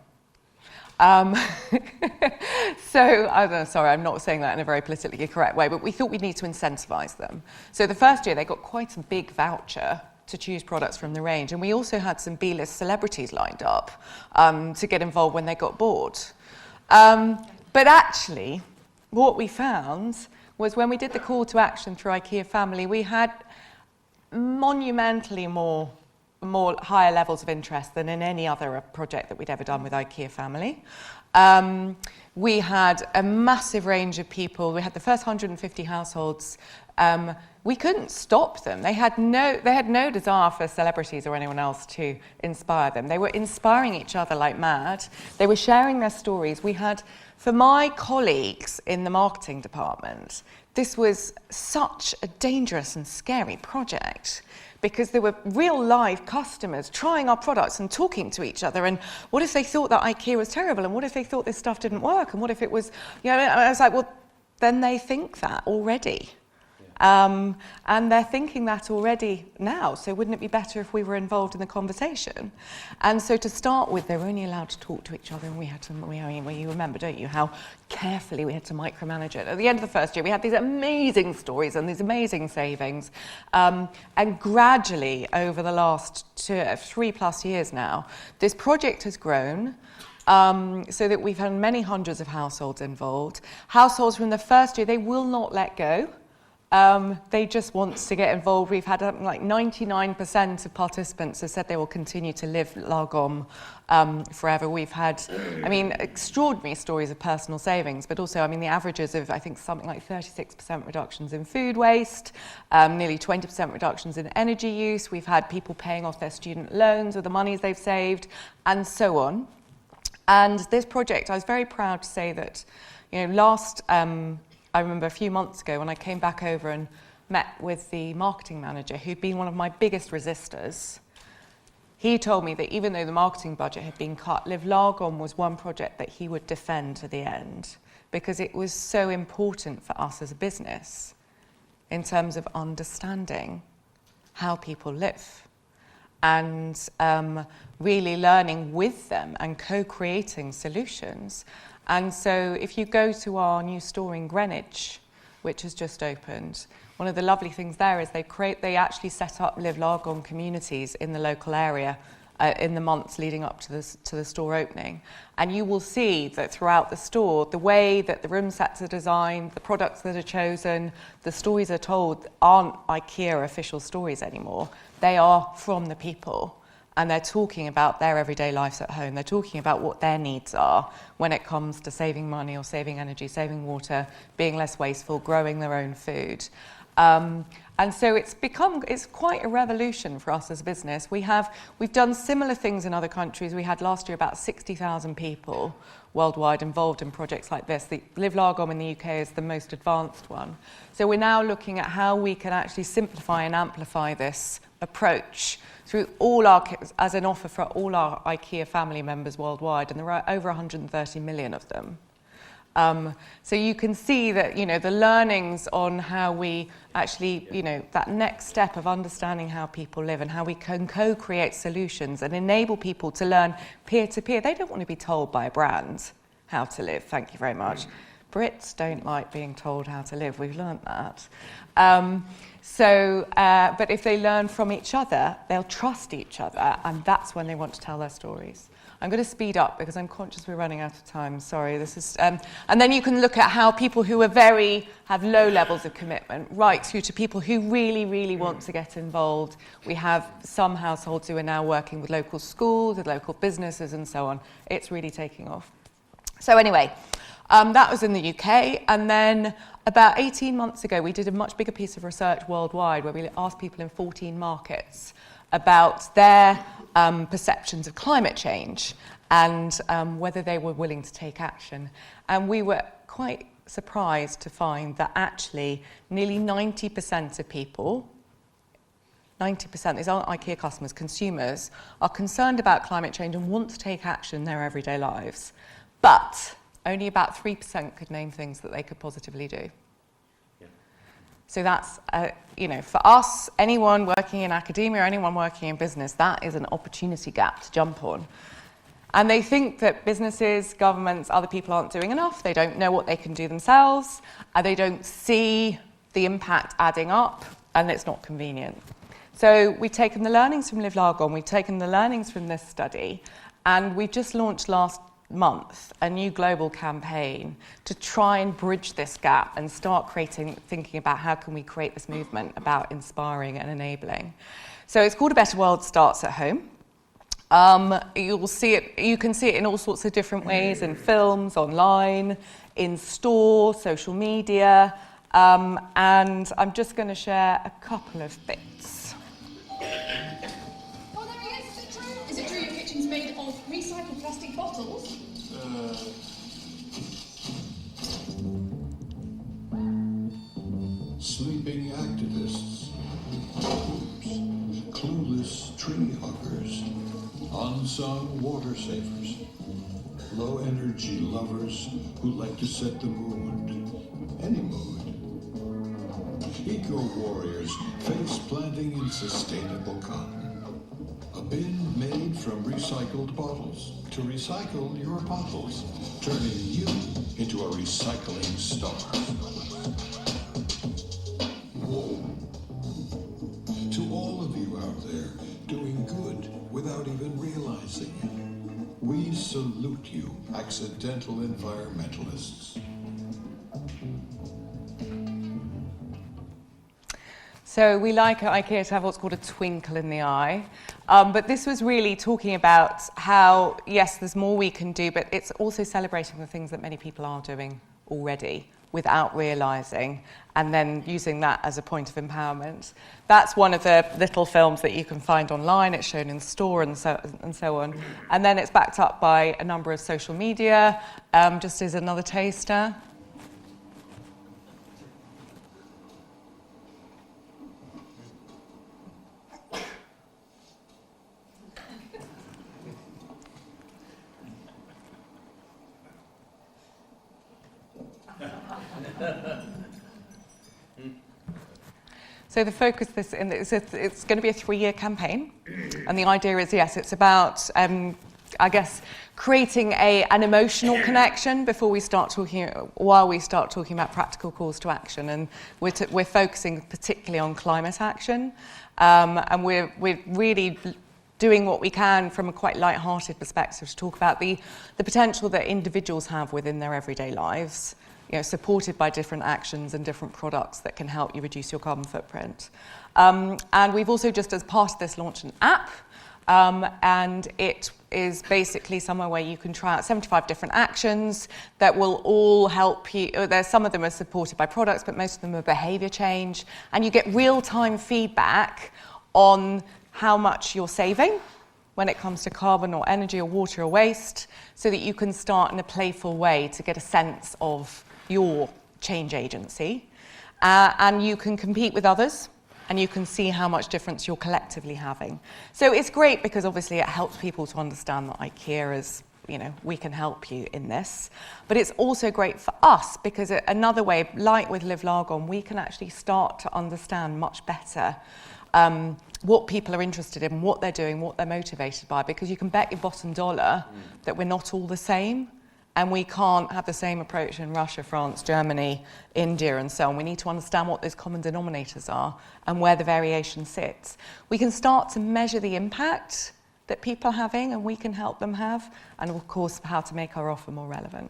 Speaker 3: So, I'm not saying that in a very politically correct way, but we thought we'd need to incentivise them. So the first year they got quite a big voucher to choose products from the range, and we also had some B-list celebrities lined up to get involved when they got bored. But actually, what we found was when we did the call to action through IKEA Family, we had monumentally more higher levels of interest than in any other project that we'd ever done with IKEA Family. We had a massive range of people. We had the first 150 households. We couldn't stop them. They had no desire for celebrities or anyone else to inspire them. They were inspiring each other like mad. They were sharing their stories. We had, for my colleagues in the marketing department, this was such a dangerous and scary project, because there were real live customers trying our products and talking to each other. And what if they thought that IKEA was terrible? And what if they thought this stuff didn't work? And what if it was, I was like, well, then they think that already. And they're thinking that already now, so wouldn't it be better if we were involved in the conversation? And so to start with, they were only allowed to talk to each other, and you remember, don't you, how carefully we had to micromanage it. At the end of the first year, we had these amazing stories and these amazing savings, and gradually, over the last 3+ years now, this project has grown, so that we've had many hundreds of households involved. Households from the first year, they will not let go They just want to get involved. We've had like 99% of participants have said they will continue to live Lagom forever. We've had, I mean, extraordinary stories of personal savings, but also, I mean, the averages of, I think, something like 36% reductions in food waste, nearly 20% reductions in energy use. We've had people paying off their student loans with the monies they've saved, and so on. And this project, I was very proud to say that, you know, I remember a few months ago when I came back over and met with the marketing manager, who'd been one of my biggest resistors. He told me that even though the marketing budget had been cut, Live Lagom was one project that he would defend to the end, because it was so important for us as a business in terms of understanding how people live and really learning with them and co-creating solutions. And so if you go to our new store in Greenwich, which has just opened, one of the lovely things there is they actually set up Live Lagom communities in the local area in the months leading up to the store opening. And you will see that throughout the store, the way that the room sets are designed, the products that are chosen, the stories are told aren't IKEA official stories anymore. They are from the people. And they're talking about their everyday lives at home. They're talking about what their needs are when it comes to saving money or saving energy, saving water, being less wasteful, growing their own food. And so it's quite a revolution for us as a business. We've done similar things in other countries. We had last year about 60,000 people worldwide involved in projects like this. The Live Lagom in the UK is the most advanced one. So we're now looking at how we can actually simplify and amplify this approach through as an offer for all our IKEA family members worldwide, and there are over 130 million of them. So you can see that, you know, the learnings on how we actually, you know, that next step of understanding how people live and how we can co-create solutions and enable people to learn peer-to-peer. They don't want to be told by a brand how to live, thank you very much. Brits don't like being told how to live, we've learned that. But if they learn from each other, they'll trust each other, and that's when they want to tell their stories. I'm going to speed up because I'm conscious we're running out of time. Sorry, this is, and then you can look at how people who have low levels of commitment, right through to people who really, really want to get involved. We have some households who are now working with local schools, with local businesses, and so on. It's really taking off. So anyway, that was in the UK, and then about 18 months ago, we did a much bigger piece of research worldwide where we asked people in 14 markets about their perceptions of climate change and whether they were willing to take action. And we were quite surprised to find that actually nearly 90% of people, 90%, these aren't IKEA customers, consumers, are concerned about climate change and want to take action in their everyday lives. But only about 3% could name things that they could positively do. So that's, you know, for us, anyone working in academia or anyone working in business, that is an opportunity gap to jump on. And they think that businesses, governments, other people aren't doing enough. They don't know what they can do themselves. And they don't see the impact adding up, and it's not convenient. So we've taken the learnings from Live Lagom, we've taken the learnings from this study, and we've just launched last month a new global campaign to try and bridge this gap and start thinking about how can we create this movement about inspiring and enabling. So it's called A Better World Starts at Home. You can see it in all sorts of different ways, in films, online, in store, social media, and I'm just going to share a couple of bits.
Speaker 5: Oh, there he is. Is it true? Is it true your kitchen's made of recycled plastic bottles?
Speaker 6: Sleeping activists, clueless tree huggers, unsung water savers, low-energy lovers who like to set the mood, any mood. Eco-warriors face-planting in sustainable cotton. A bin made from recycled bottles to recycle your bottles, turning you into a recycling star. Whoa. To all of you out there doing good without even realizing it, we salute you, accidental environmentalists.
Speaker 3: So we like at IKEA to have what's called a twinkle in the eye. But this was really talking about how, yes, there's more we can do, but it's also celebrating the things that many people are doing already without realising, and then using that as a point of empowerment. That's one of the little films that you can find online. It's shown in the store and so on. And then it's backed up by a number of social media, just as another taster. So the focus it's going to be a 3-year campaign, and the idea is, yes, it's about, I guess, creating an emotional connection while we start talking about practical calls to action, and we're focusing particularly on climate action, and we're really doing what we can from a quite light-hearted perspective to talk about the potential that individuals have within their everyday lives, supported by different actions and different products that can help you reduce your carbon footprint. And we've also, just as part of this, launched an app, and it is basically somewhere where you can try out 75 different actions that will all help you. Some of them are supported by products, but most of them are behaviour change, and you get real-time feedback on how much you're saving when it comes to carbon or energy or water or waste, so that you can start in a playful way to get a sense of your change agency, and you can compete with others, and you can see how much difference you're collectively having. So it's great because obviously it helps people to understand that IKEA is, we can help you in this. But it's also great for us because another way, like with Live Largon, we can actually start to understand much better what people are interested in, what they're doing, what they're motivated by, because you can bet your bottom dollar that we're not all the same. And we can't have the same approach in Russia, France, Germany, India, and so on. We need to understand what those common denominators are and where the variation sits. We can start to measure the impact that people are having, and we can help them have, and of course, how to make our offer more relevant.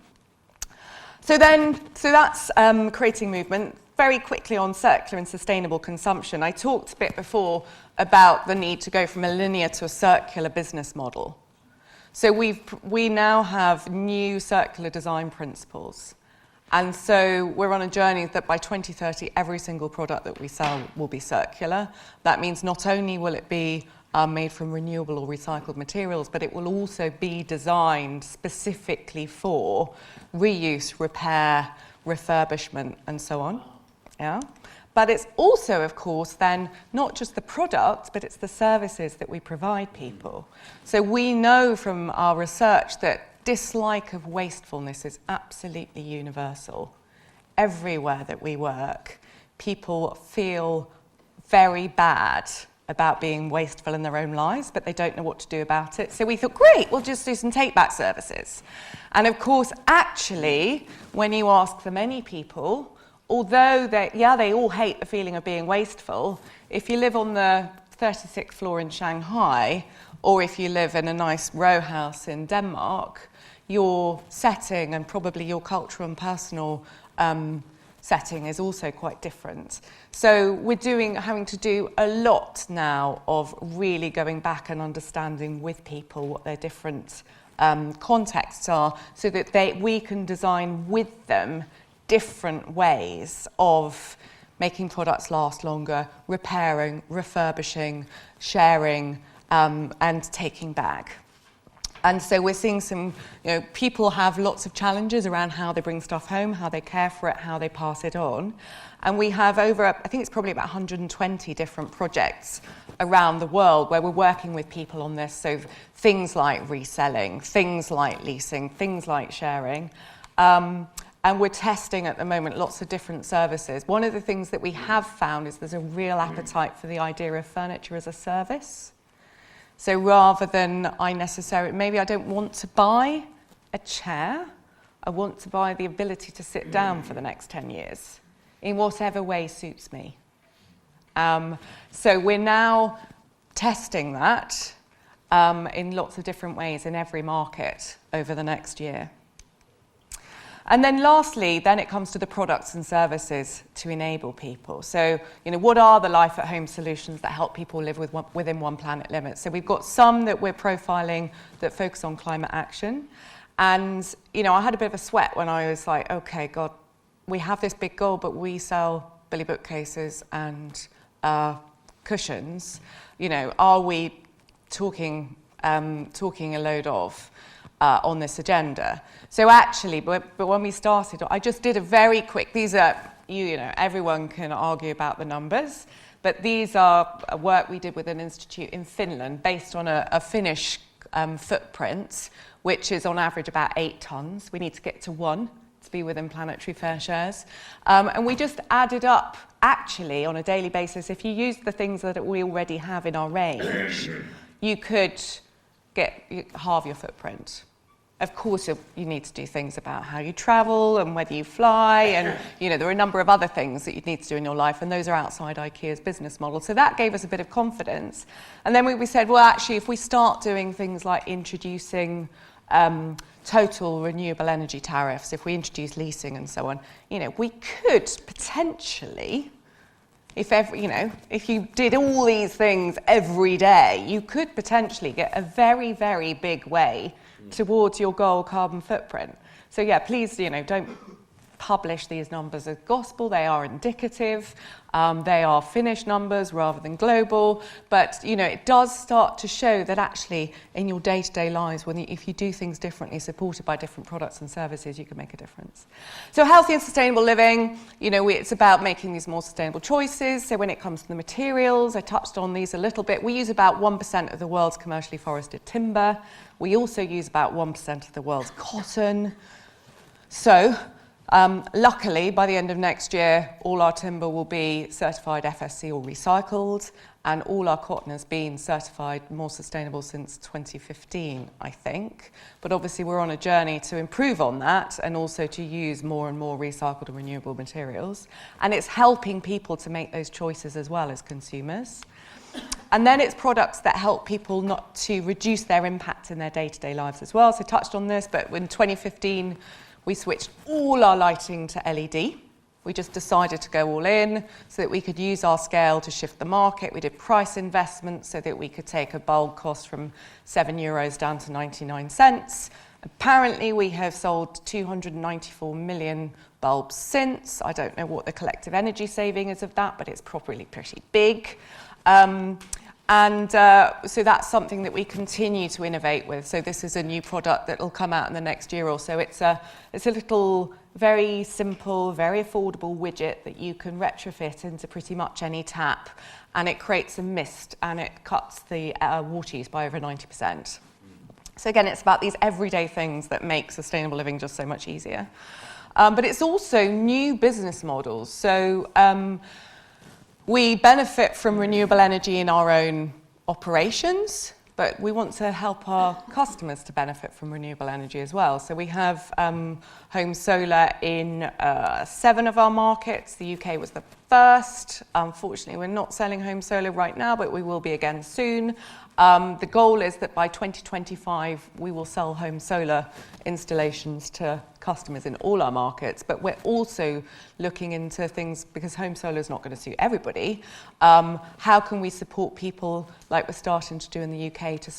Speaker 3: So that's creating movement. Very quickly on circular and sustainable consumption. I talked a bit before about the need to go from a linear to a circular business model. So we now have new circular design principles. And so we're on a journey that by 2030, every single product that we sell will be circular. That means not only will it be made from renewable or recycled materials, but it will also be designed specifically for reuse, repair, refurbishment, and so on. Yeah. But it's also, of course, then not just the product, but it's the services that we provide people. So we know from our research that dislike of wastefulness is absolutely universal. Everywhere that we work, people feel very bad about being wasteful in their own lives, but they don't know what to do about it. So we thought, great, we'll just do some take-back services. And of course, actually, when you ask for many people, although they all hate the feeling of being wasteful, if you live on the 36th floor in Shanghai, or if you live in a nice row house in Denmark, your setting and probably your cultural and personal setting is also quite different. So we're having to do a lot now of really going back and understanding with people what their different contexts are, so that we can design with them different ways of making products last longer, repairing, refurbishing, sharing, and taking back. And so we're seeing some, people have lots of challenges around how they bring stuff home, how they care for it, how they pass it on. And we have I think it's probably about 120 different projects around the world where we're working with people on this. So things like reselling, things like leasing, things like sharing. And we're testing at the moment lots of different services. One of the things that we have found is there's a real appetite for the idea of furniture as a service. So rather than maybe I don't want to buy a chair, I want to buy the ability to sit down for the next 10 years in whatever way suits me. So we're now testing that in lots of different ways in every market over the next year. And then lastly, then it comes to the products and services to enable people. So, what are the life at home solutions that help people live within one planet limits? So we've got some that we're profiling that focus on climate action. And, I had a bit of a sweat when I was like, okay, God, we have this big goal, but we sell Billy bookcases and cushions. Are we talking a load of on this agenda? So actually, but when we started, I just did a very quick, these are, everyone can argue about the numbers, but these are work we did with an institute in Finland based on a Finnish footprint, which is on average about 8 tons. We need to get to 1 to be within planetary fair shares. And we just added up, actually, on a daily basis, if you use the things that we already have in our range, you could halve your footprint. Of course, you need to do things about how you travel and whether you fly, and there are a number of other things that you need to do in your life, and those are outside IKEA's business model. So that gave us a bit of confidence. And then we said, well, actually, if we start doing things like introducing total renewable energy tariffs, if we introduce leasing and so on, we could potentially, if you did all these things every day, you could potentially get a very, very big way towards your goal carbon footprint. So yeah, please, don't publish these numbers as gospel. They are indicative. They are Finnish numbers rather than global. But, it does start to show that actually in your day-to-day lives, if you do things differently, supported by different products and services, you can make a difference. So healthy and sustainable living, it's about making these more sustainable choices. So when it comes to the materials, I touched on these a little bit. We use about 1% of the world's commercially forested timber. We also use about 1% of the world's cotton. So, luckily, by the end of next year, all our timber will be certified FSC or recycled, and all our cotton has been certified more sustainable since 2015, I think. But obviously, we're on a journey to improve on that and also to use more and more recycled and renewable materials. And it's helping people to make those choices as well as consumers. And then it's products that help people not to reduce their impact in their day-to-day lives as well. So I touched on this, but in 2015, we switched all our lighting to LED. We just decided to go all in so that we could use our scale to shift the market. We did price investments so that we could take a bulb cost from €7 down to 99 cents. Apparently, we have sold 294 million bulbs since. I don't know what the collective energy saving is of that, but it's probably pretty big. So that's something that we continue to innovate with. So this is a new product that will come out in the next year or so. It's a little, very simple, very affordable widget that you can retrofit into pretty much any tap, and it creates a mist and it cuts the water use by over 90%. So again, it's about these everyday things that make sustainable living just so much easier. But it's also new business models. So we benefit from renewable energy in our own operations, but we want to help our customers to benefit from renewable energy as well. So we have home solar in 7 of our markets. The UK was the first. Unfortunately, we're not selling home solar right now, but we will be again soon. The goal is that by 2025, we will sell home solar installations to customers in all our markets, but we're also looking into things, because home solar is not going to suit everybody. How can we support people, like we're starting to do in the UK, to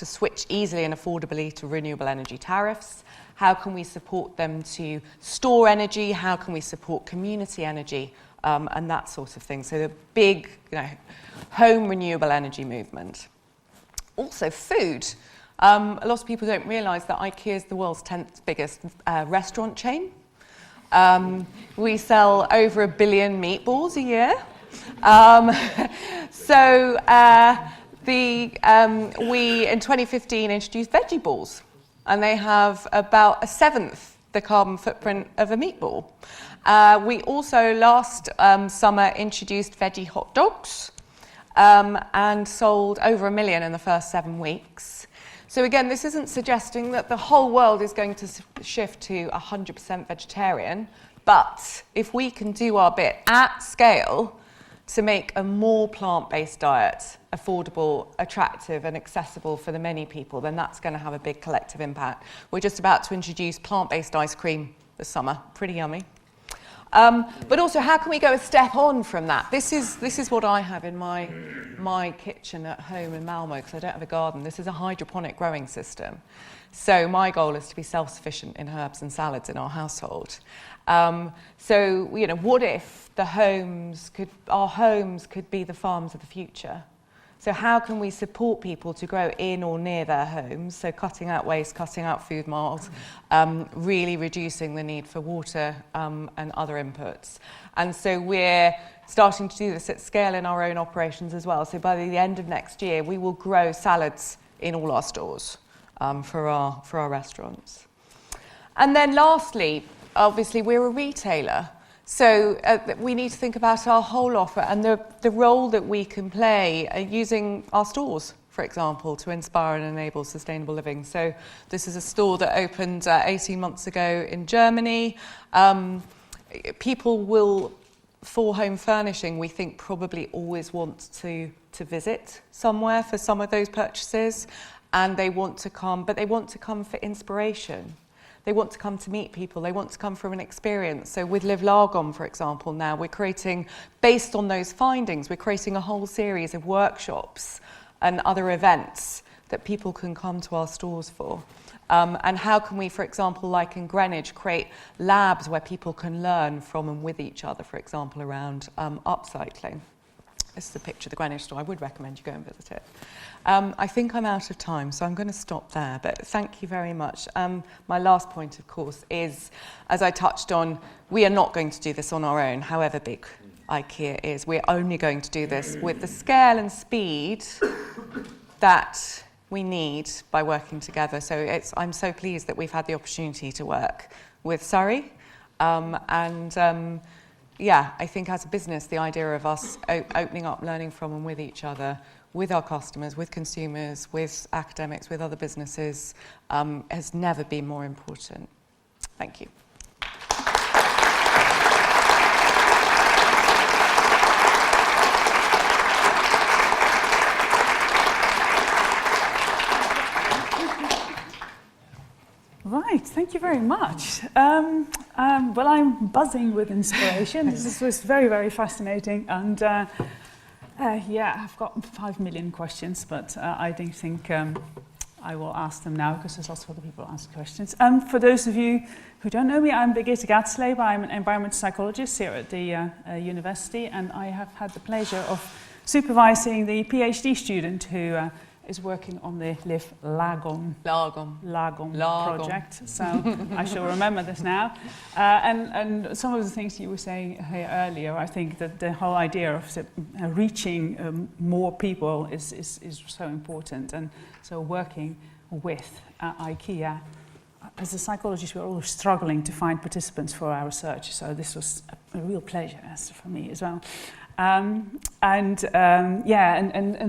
Speaker 3: switch easily and affordably to renewable energy tariffs? How can we support them to store energy? How can we support community energy? And that sort of thing. So the big, home renewable energy movement. Also food. A lot of people don't realise that IKEA is the world's 10th biggest restaurant chain. We sell over 1 billion meatballs a year. We in 2015 introduced veggie balls, and they have about 1/7 the carbon footprint of a meatball. We also last summer introduced veggie hot dogs. And sold over 1 million in the first 7 weeks. So again, this isn't suggesting that the whole world is going to shift to 100% vegetarian, but if we can do our bit at scale to make a more plant-based diet affordable, attractive and accessible for the many people, then that's going to have a big collective impact. We're just about to introduce plant-based ice cream the summer. Pretty yummy. But also, how can we go a step on from that? This is what I have in my kitchen at home in Malmo, because I don't have a garden. This is a hydroponic growing system. So my goal is to be self-sufficient in herbs and salads in our household. So, you know, what if our homes could be the farms of the future? So how can we support people to grow in or near their homes? So cutting out waste, cutting out food miles, really reducing the need for water and other inputs. And so we're starting to do this at scale in our own operations as well. So by the end of next year, we will grow salads in all our stores for our restaurants. And then lastly, obviously we're a retailer. So we need to think about our whole offer and the role that we can play using our stores, for example, to inspire and enable sustainable living. So this is a store that opened 18 months ago in Germany. People will, for home furnishing, we think probably always want to visit somewhere for some of those purchases, and they want to come, but they want to come for inspiration. They want to come to meet people. They want to come from an experience. So with Live Lagom, for example, now we're creating, based on those findings, we're creating a whole series of workshops and other events that people can come to our stores for. And how can we, for example, like in Greenwich, create labs where people can learn from and with each other, for example, around upcycling. This is a picture of the Greenwich store. I would recommend you go and visit it. I think I'm out of time, so I'm going to stop there, but thank you very much. My last point, of course, is, as I touched on, we are not going to do this on our own, however big IKEA is. We're only going to do this with the scale and speed that we need by working together. So I'm so pleased that we've had the opportunity to work with Surrey. Yeah, I think as a business, the idea of us opening up, learning from and with each other, with our customers, with consumers, with academics, with other businesses, has never been more important. Thank you.
Speaker 7: Right, thank you very much. Well, I'm buzzing with inspiration. This was very, very fascinating. And yeah, I've got 5 million questions, but I don't think I will ask them now because there's lots of other people ask questions. For those of you who don't know me, I'm Birgitte Gatzleber. I'm an environmental psychologist here at the university, and I have had the pleasure of supervising the PhD student who is working on the Live Lagom project. So I shall remember this now. And some of the things you were saying here earlier, I think that the whole idea of reaching more people is so important. And so working with IKEA, as a psychologist, we're always struggling to find participants for our research. So this was a real pleasure for me as well. And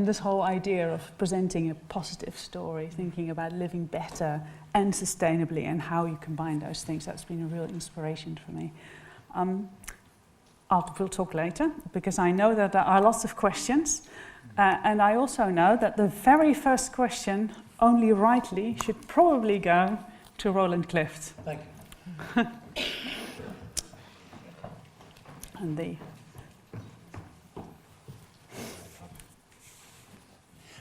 Speaker 7: this whole idea of presenting a positive story, thinking about living better and sustainably and how you combine those things, that's been a real inspiration for me. We'll talk later, because I know that there are lots of questions, and I also know that the very first question, only rightly, should probably go to Roland Clift.
Speaker 8: Thank you.
Speaker 7: And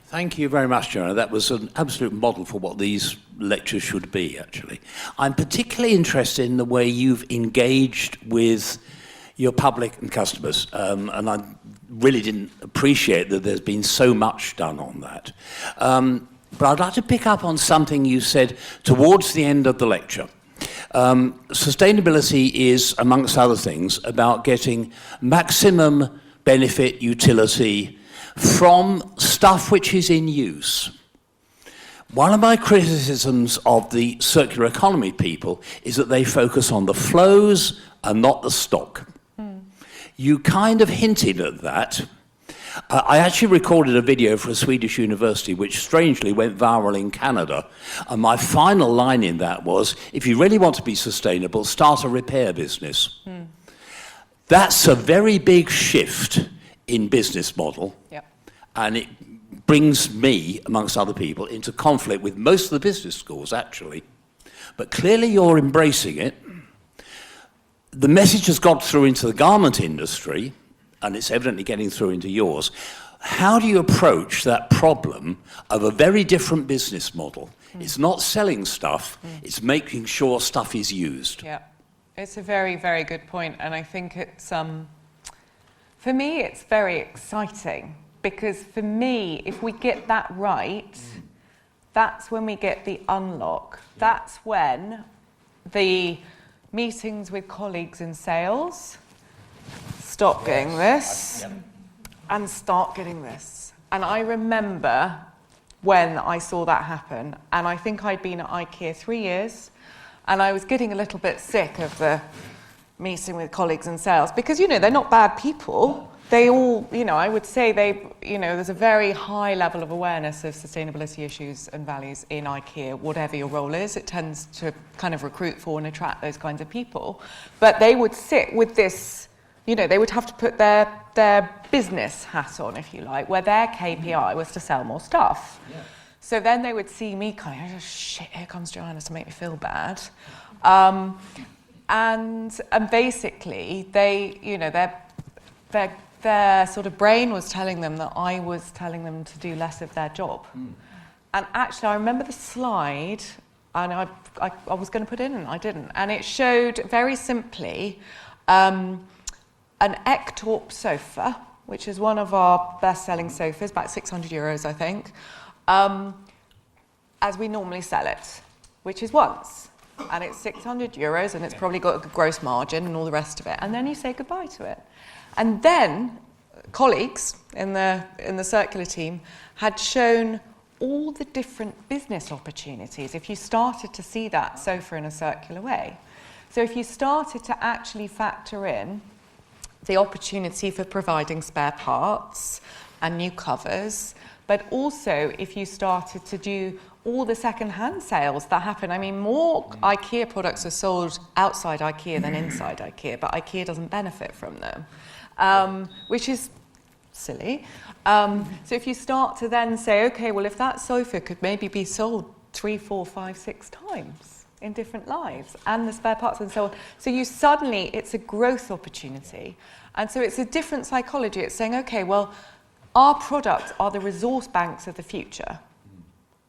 Speaker 8: Thank you very much, Joanna. That was an absolute model for what these lectures should be, actually. I'm particularly interested in the way you've engaged with your public and customers, and I really didn't appreciate that there's been so much done on that. But I'd like to pick up on something you said towards the end of the lecture. Sustainability is, amongst other things, about getting maximum benefit, utility, from stuff which is in use. One of my criticisms of the circular economy people is that they focus on the flows and not the stock. You kind of hinted at that. I actually recorded a video for a Swedish university which strangely went viral in Canada, and my final line in that was, if you really want to be sustainable, start a repair business. That's a very big shift in business model, yep. And it brings me, amongst other people, into conflict with most of the business schools, actually. But clearly you're embracing it. the message has got through into the garment industry, and it's evidently getting through into yours. How do you approach that problem of a very different business model? It's not selling stuff, it's making sure stuff is used.
Speaker 3: Yeah, it's a very, very good point, and I think it's, for me, it's very exciting, because for me, if we get that right, that's when we get the unlock. That's when the meetings with colleagues in sales stop getting this and start getting this. And I remember when I saw that happen, and I think I'd been at IKEA 3 years, and I was getting a little bit sick of the meeting with colleagues in sales, because, you know, they're not bad people. They all, you know, I would say there's a very high level of awareness of sustainability issues and values in IKEA, whatever your role is. It tends to kind of recruit for and attract those kinds of people. But they would sit with this, you know, they would have to put their business hat on, if you like, where their KPI was to sell more stuff. Yeah. So then they would see me kind of, oh, shit, here comes Joanna to make me feel bad. And basically, they, you know, their sort of brain was telling them that I was telling them to do less of their job. And actually, I remember the slide, and I was going to put in, and I didn't. And it showed very simply an Ektorp sofa, which is one of our best-selling sofas, about 600 euros, I think, as we normally sell it, which is once. And it's 600 euros, and it's probably got a gross margin and all the rest of it. And then you say goodbye to it. And then colleagues in the circular team had shown all the different business opportunities if you started to see that sofa in a circular way. So if you started to actually factor in the opportunity for providing spare parts and new covers, but also if you started to do all the second-hand sales that happen. I mean, more IKEA products are sold outside IKEA than inside IKEA, but IKEA doesn't benefit from them, which is silly. So if you start to then say, okay, well, if that sofa could maybe be sold 3, 4, 5, 6 times in different lives, and the spare parts and so on, so you suddenly, it's a growth opportunity. And so it's a different psychology. It's saying, okay, well, our products are the resource banks of the future.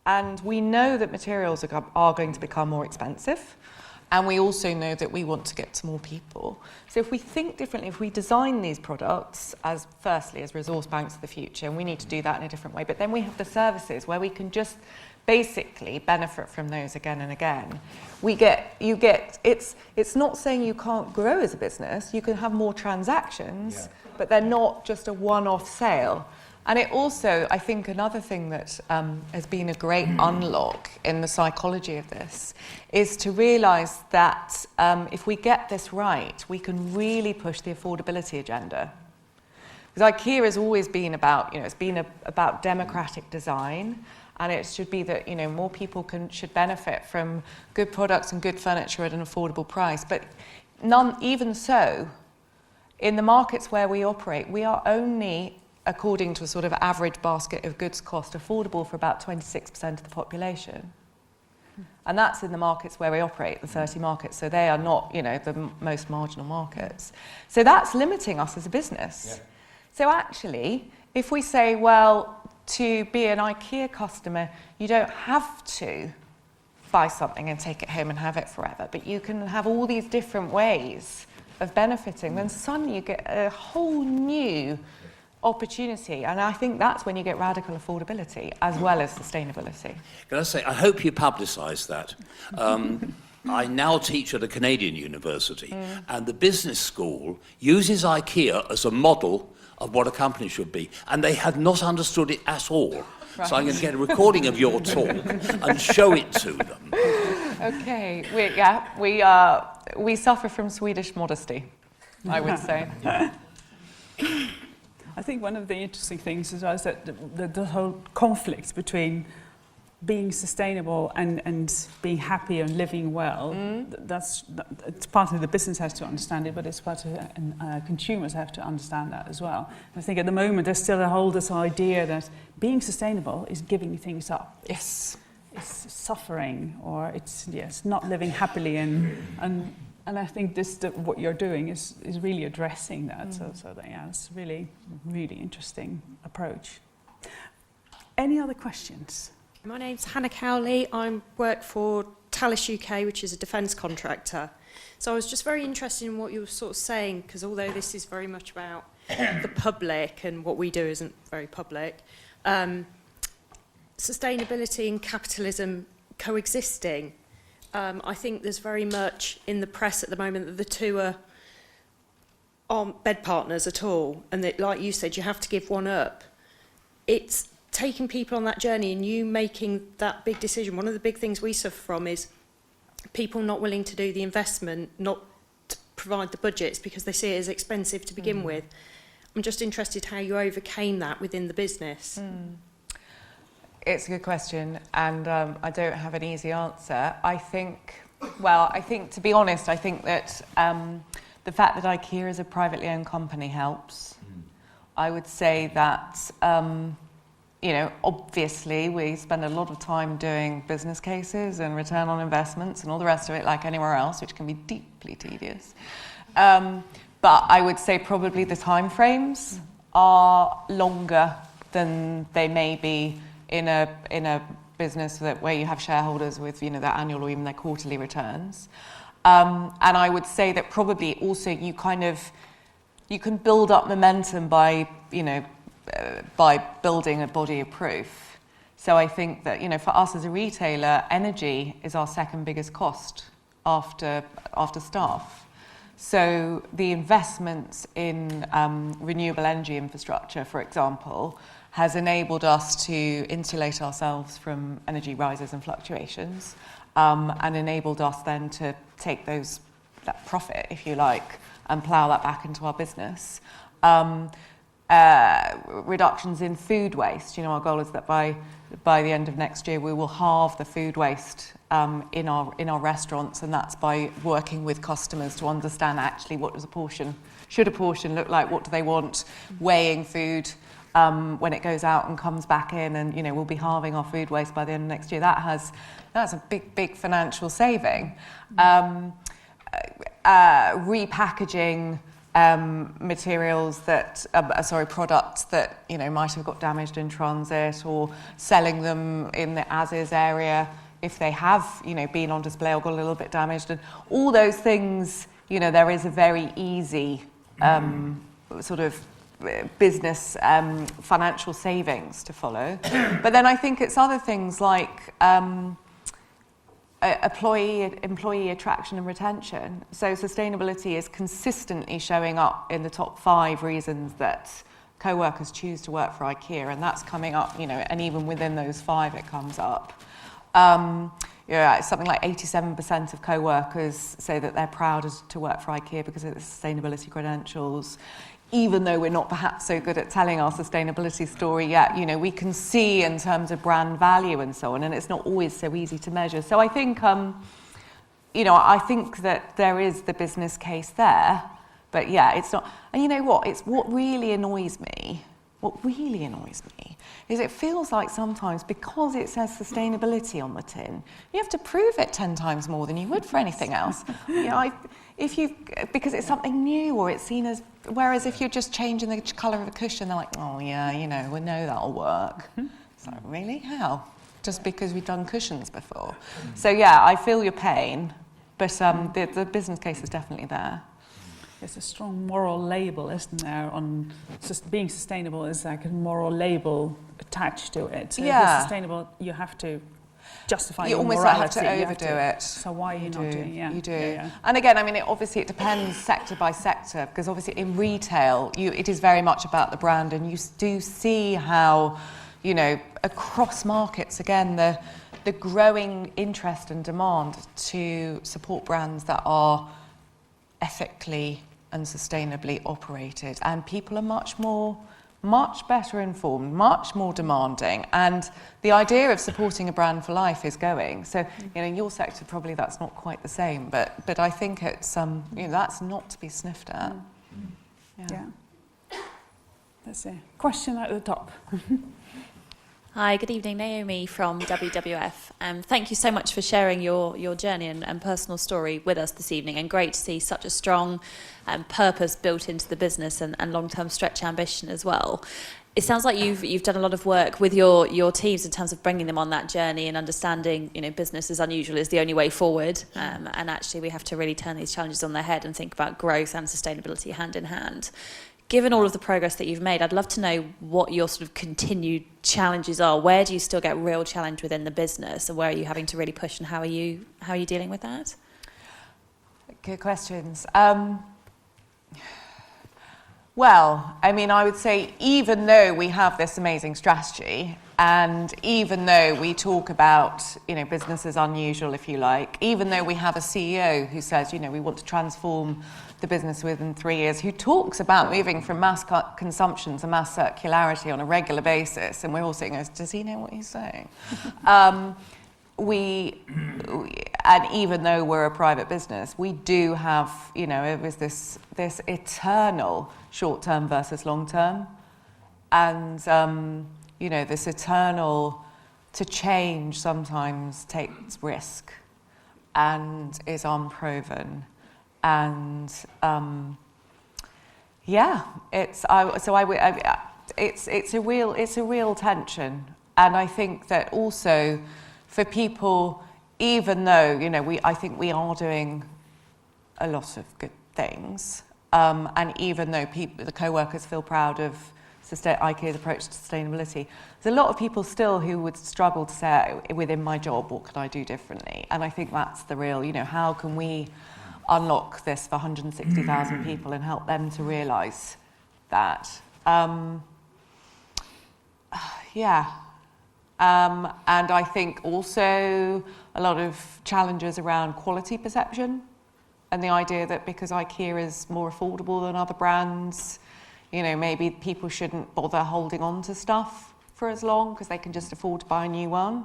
Speaker 3: And we know that materials are going to become more expensive. And we also know that we want to get to more people. So if we think differently, if we design these products as, firstly, as resource banks of the future, and we need to do that in a different way, but then we have the services where we can just basically benefit from those again and again. It's not saying you can't grow as a business, you can have more transactions, but they're not just a one-off sale. And it also, I think another thing that has been a great unlock in the psychology of this is to realise that if we get this right, we can really push the affordability agenda. Because IKEA has always been about, you know, it's been about democratic design, and it should be that, you know, more people should benefit from good products and good furniture at an affordable price. But even so, in the markets where we operate, we are only, according to a sort of average basket of goods cost, affordable for about 26% of the population. And that's in the markets where we operate, the 30 markets. So they are not, you know, the most marginal markets. So that's limiting us as a business. Yeah. So actually, if we say, well, to be an IKEA customer, you don't have to buy something and take it home and have it forever, but you can have all these different ways of benefiting, then suddenly you get a whole new opportunity. And I think that's when you get radical affordability as well as sustainability.
Speaker 8: Can I say, I hope you publicise that. I now teach at a Canadian university, and the business school uses IKEA as a model of what a company should be, and they had not understood it at all. Right. So I'm going to get a recording of your talk and show it to them. Okay,
Speaker 3: we suffer from Swedish modesty, I would say.
Speaker 7: I think one of the interesting things is that the whole conflict between being sustainable and being happy and living well, it's partly the business has to understand it, but it's part of consumers have to understand that as well. And I think at the moment there's still this idea that being sustainable is giving things up.
Speaker 3: Yes.
Speaker 7: It's suffering, or it's not living happily, and And I think what you're doing is really addressing that. So that, yeah, it's really, really interesting approach. Any other questions?
Speaker 9: My name's Hannah Cowley. I work for Thales UK, which is a defence contractor. So I was just very interested in what you were sort of saying, because although this is very much about the public and what we do isn't very public, sustainability and capitalism coexisting. I think there's very much in the press at the moment that the two aren't bed partners at all, and that, like you said, you have to give one up. It's taking people on that journey and you making that big decision. One of the big things we suffer from is people not willing to do the investment, not to provide the budgets because they see it as expensive to begin with. I'm just interested how you overcame that within the business.
Speaker 3: It's a good question, and I don't have an easy answer. I think, to be honest, I think that the fact that IKEA is a privately owned company helps. I would say that, obviously we spend a lot of time doing business cases and return on investments and all the rest of it like anywhere else, which can be deeply tedious. But I would say probably the timeframes are longer than they may be in a business where you have shareholders with their annual or even their quarterly returns. And I would say that probably also you can build up momentum by building a body of proof. So I think that for us as a retailer, energy is our second biggest cost after staff. So the investments in renewable energy infrastructure, for example, has enabled us to insulate ourselves from energy rises and fluctuations, and enabled us then to take that profit, if you like, and plough that back into our business. Reductions in food waste. Our goal is that by the end of next year we will halve the food waste in our restaurants, and that's by working with customers to understand actually what should a portion look like, what do they want, weighing food when it goes out and comes back in, and we'll be halving our food waste by the end of next year. That's a big financial saving. Repackaging materials products that might have got damaged in transit, or selling them in the as-is area if they have been on display or got a little bit damaged, and all those things. There is a very easy sort of business financial savings to follow. But then I think it's other things like employee attraction and retention. So sustainability is consistently showing up in the top 5 reasons that co-workers choose to work for IKEA, and that's coming up, and even within those 5 it comes up. Something like 87% of co-workers say that they're proud to work for IKEA because of the sustainability credentials. Even though we're not perhaps so good at telling our sustainability story yet, we can see in terms of brand value and so on, and it's not always so easy to measure. So I think, I think that there is the business case there, but yeah, it's not. And you know what? It's what really annoys me. What really annoys me is it feels like sometimes, because it says sustainability on the tin, you have to prove it 10 times more than you would for anything else. Because it's something new, or it's seen as. Whereas if you're just changing the colour of a cushion, they're like, oh yeah, we know that'll work. It's like, really? How? Just because we've done cushions before? So yeah, I feel your pain, but the business case is definitely there.
Speaker 7: There's a strong moral label, isn't there, on just being sustainable is like a moral label attached to it. So if you're sustainable, you have to justify your morality.
Speaker 3: You almost have to overdo it.
Speaker 7: So why are you not doing it?
Speaker 3: You do.
Speaker 7: Yeah.
Speaker 3: And again, it depends sector by sector, because obviously in retail, it is very much about the brand, and you do see how, across markets, again, the growing interest and demand to support brands that are ethically and sustainably operated, and people are much better informed, much more demanding, and the idea of supporting a brand for life is going. So, in your sector, probably that's not quite the same, but I think it's that's not to be sniffed at.
Speaker 7: Yeah. That's a question at the top.
Speaker 10: Hi, good evening. Naomi from WWF. Thank you so much for sharing your journey and personal story with us this evening, and great to see such a strong purpose built into the business and long-term stretch ambition as well. It sounds like you've done a lot of work with your teams in terms of bringing them on that journey and understanding, business as unusual is the only way forward, and actually we have to really turn these challenges on their head and think about growth and sustainability hand in hand. Given all of the progress that you've made, I'd love to know what your sort of continued challenges are. Where do you still get real challenge within the business, and where are you having to really push, and how are you dealing with that?
Speaker 3: Good questions. Well, I mean, I would say even though we have this amazing strategy, and even though we talk about, business as unusual, if you like, even though we have a CEO who says, we want to transform the business within 3 years, who talks about moving from mass consumption to mass circularity on a regular basis, and we're all sitting there, does he know what he's saying? we and even though we're a private business, we do have, it was this eternal short-term versus long-term, and this eternal to change sometimes takes risk and is unproven, and it's a real tension, and I think that also for people, even though I think we are doing a lot of good things, and even though the co-workers feel proud of IKEA's approach to sustainability, there's a lot of people still who would struggle to say, within my job, what could I do differently? And I think that's the real, how can we unlock this for 160,000 people and help them to realise that? And I think also a lot of challenges around quality perception, and the idea that because IKEA is more affordable than other brands, maybe people shouldn't bother holding on to stuff for as long because they can just afford to buy a new one.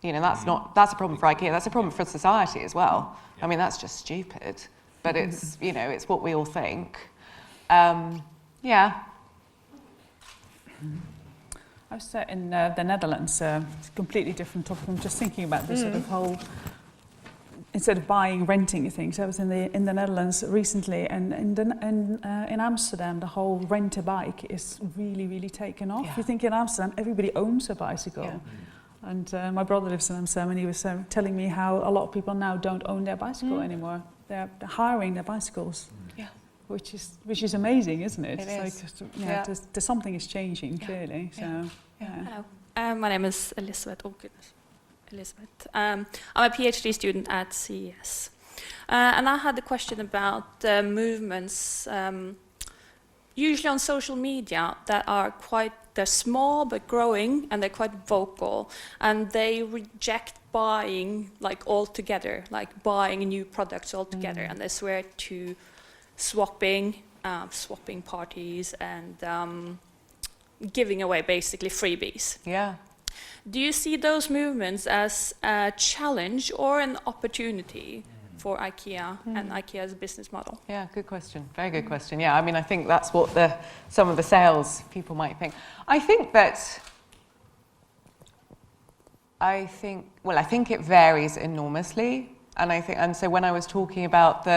Speaker 3: That's a problem for IKEA, that's a problem for society as well. I mean, that's just stupid, but it's, it's what we all think.
Speaker 7: I was in the Netherlands, it's a completely different topic. I'm just thinking about this sort of whole, instead of buying, renting things. I was in the Netherlands recently, and in Amsterdam, the whole rent a bike is really, really taken off. You think in Amsterdam, everybody owns a bicycle. Yeah. And my brother lives in Amsterdam, and he was telling me how a lot of people now don't own their bicycle anymore. They're hiring their bicycles. Yeah. Which is amazing, isn't it?
Speaker 3: It
Speaker 7: it's
Speaker 3: is.
Speaker 7: Like, there's something is changing clearly. So.
Speaker 11: Hello, my name is Elizabeth. Oh goodness, Elizabeth. I'm a PhD student at CES, and I had a question about movements, usually on social media, that are they're small but growing, and they're quite vocal, and they reject buying altogether, like buying new products altogether, and they swear to swapping parties and giving away basically freebies. Yeah. Do you see those movements as a challenge or an opportunity for IKEA and IKEA's business model?
Speaker 3: Yeah, good question. Very good question. Yeah, I mean, I think that's what some of the sales people might think. I think it varies enormously, and so when I was talking about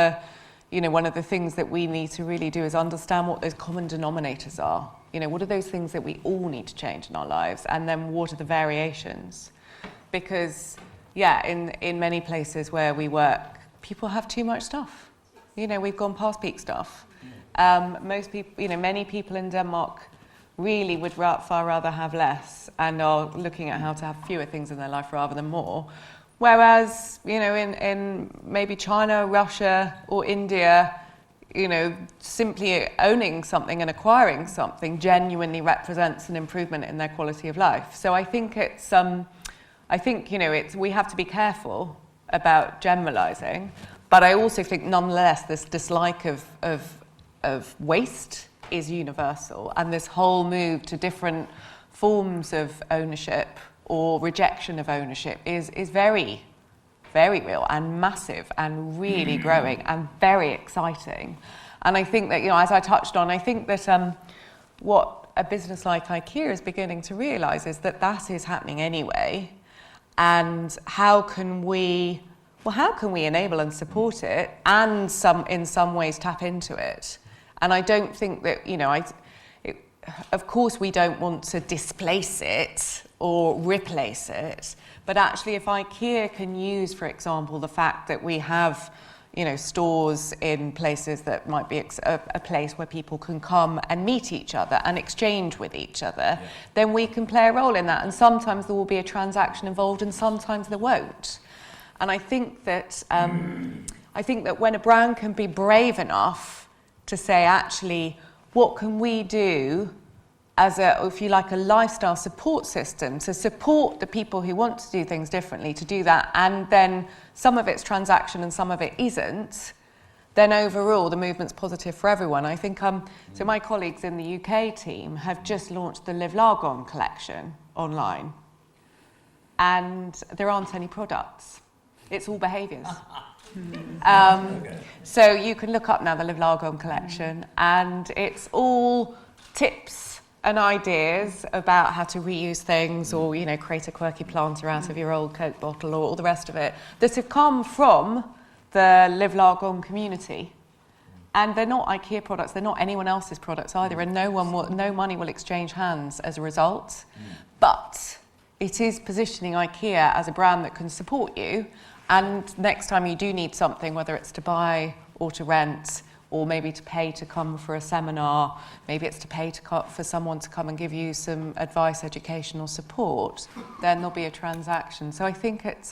Speaker 3: one of the things that we need to really do is understand what those common denominators are. What are those things that we all need to change in our lives, and then what are the variations? Because, in many places where we work, people have too much stuff. We've gone past peak stuff. Most people, many people in Denmark really would far rather have less and are looking at how to have fewer things in their life rather than more. Whereas, in maybe China, Russia, or India, simply owning something and acquiring something genuinely represents an improvement in their quality of life. So I think we have to be careful about generalizing, but I also think nonetheless this dislike of waste is universal, and this whole move to different forms of ownership or rejection of ownership is very, very real and massive and really growing and very exciting. And I think that, as I touched on, I think that what a business like IKEA is beginning to realise is that that is happening anyway, and how can we enable and support it, and in some ways tap into it? And I don't think that, of course we don't want to displace it or replace it, but actually if IKEA can use, for example, the fact that we have stores in places that might be a place where people can come and meet each other and exchange with each other, then we can play a role in that. And sometimes there will be a transaction involved and sometimes there won't. And I think that when a brand can be brave enough to say, actually, what can we do as if you like, a lifestyle support system to support the people who want to do things differently to do that, and then some of it's transaction and some of it isn't, then overall the movement's positive for everyone. I think so my colleagues in the UK team have just launched the Live Largon collection online, and there aren't any products. It's all behaviours. So you can look up now the Live Largon collection, and it's all tips and ideas about how to reuse things, or create a quirky planter out of your old Coke bottle, or all the rest of it, that have come from the Live Largon community. And they're not IKEA products, they're not anyone else's products either, and no money will exchange hands as a result. But it is positioning IKEA as a brand that can support you, and next time you do need something, whether it's to buy or to rent, or maybe to pay to come for a seminar, maybe it's to pay for someone to come and give you some advice, educational support, then there'll be a transaction. So I think it's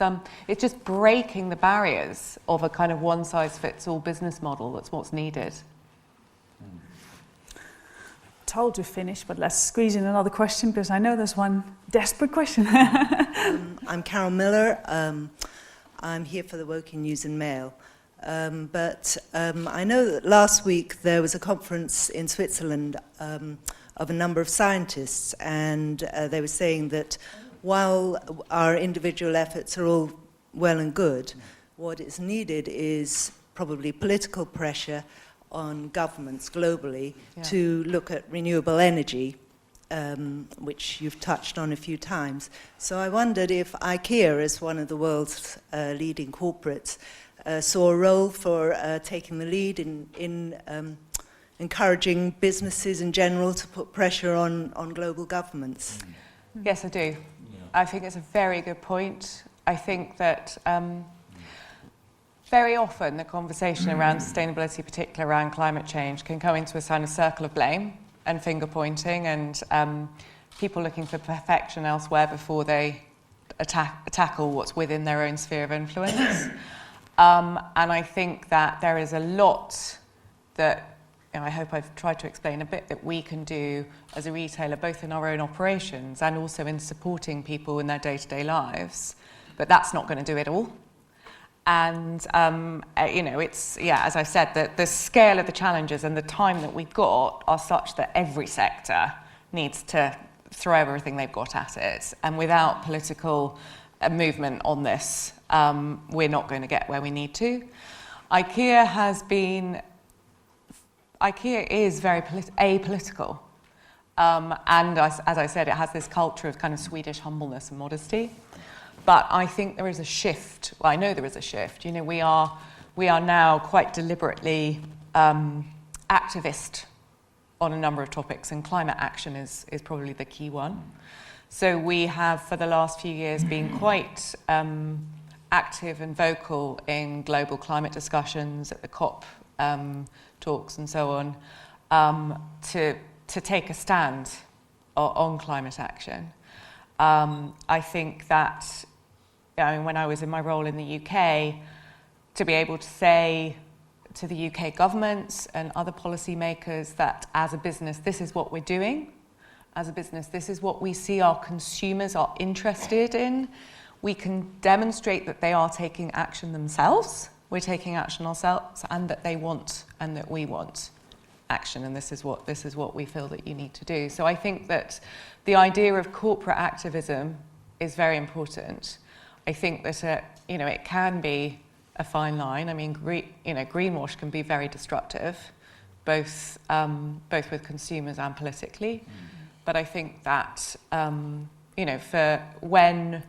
Speaker 3: just breaking the barriers of a kind of one-size-fits-all business model. That's what's needed.
Speaker 7: Told to finish, but let's squeeze in another question, because I know there's one desperate question.
Speaker 12: I'm Carol Miller. I'm here for the Woking News and Mail. But I know that last week there was a conference in Switzerland of a number of scientists, and they were saying that while our individual efforts are all well and good, what is needed is probably political pressure on governments globally to look at renewable energy, which you've touched on a few times. So I wondered if IKEA, as one of the world's leading corporates, saw a role for taking the lead in encouraging businesses in general to put pressure on global governments.
Speaker 3: Yes, I do. I think it's a very good point. I think that very often the conversation around sustainability, particularly around climate change, can go into a kind of circle of blame and finger pointing, and people looking for perfection elsewhere before they tackle what's within their own sphere of influence. And I think that there is a lot that, I hope I've tried to explain a bit, that we can do as a retailer, both in our own operations and also in supporting people in their day-to-day lives. But that's not going to do it all. And, it's, as I said, the scale of the challenges and the time that we've got are such that every sector needs to throw everything they've got at it. And without political movement on this, we're not going to get where we need to. IKEA is very apolitical. And as I said, it has this culture of kind of Swedish humbleness and modesty. But I think there is a shift. Well, I know there is a shift. We are now quite deliberately activist on a number of topics, and climate action is probably the key one. So we have, for the last few years, been quite active and vocal in global climate discussions at the COP talks and so on, to take a stand on climate action. I think that, when I was in my role in the UK, to be able to say to the UK governments and other policymakers that as a business, this is what we're doing. As a business, this is what we see our consumers are interested in. We can demonstrate that they are taking action themselves. We're taking action ourselves, and that they want and that we want action. And this is what we feel that you need to do. So I think that the idea of corporate activism is very important. I think that it can be a fine line. Greenwash can be very destructive, both with consumers and politically. but I think that, for when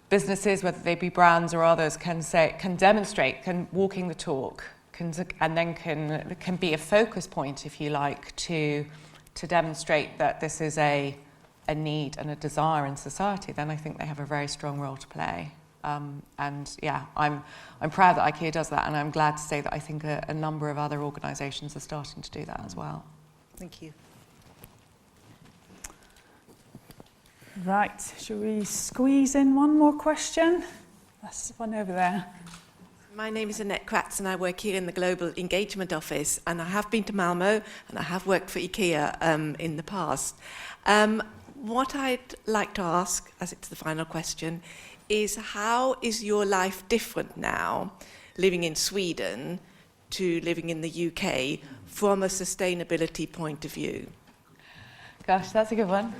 Speaker 3: businesses, whether they be brands or others, can demonstrate, can walking the talk, and then can be a focus point, if you like, to demonstrate that this is a need and a desire in society, then I think they have a very strong role to play. And yeah, I'm proud that IKEA does that, and I'm glad to say that I think a number of other organisations are starting to do that as well.
Speaker 12: Thank you.
Speaker 7: Right, should we squeeze in one more question? That's one over there.
Speaker 13: My name is Annette Kratz and I work here in the Global Engagement Office, and I have been to Malmo and I have worked for IKEA in the past. What I'd like to ask, as it's the final question, is how is your life different now, living in Sweden to living in the UK, from a sustainability point of view?
Speaker 3: Gosh, that's a good one.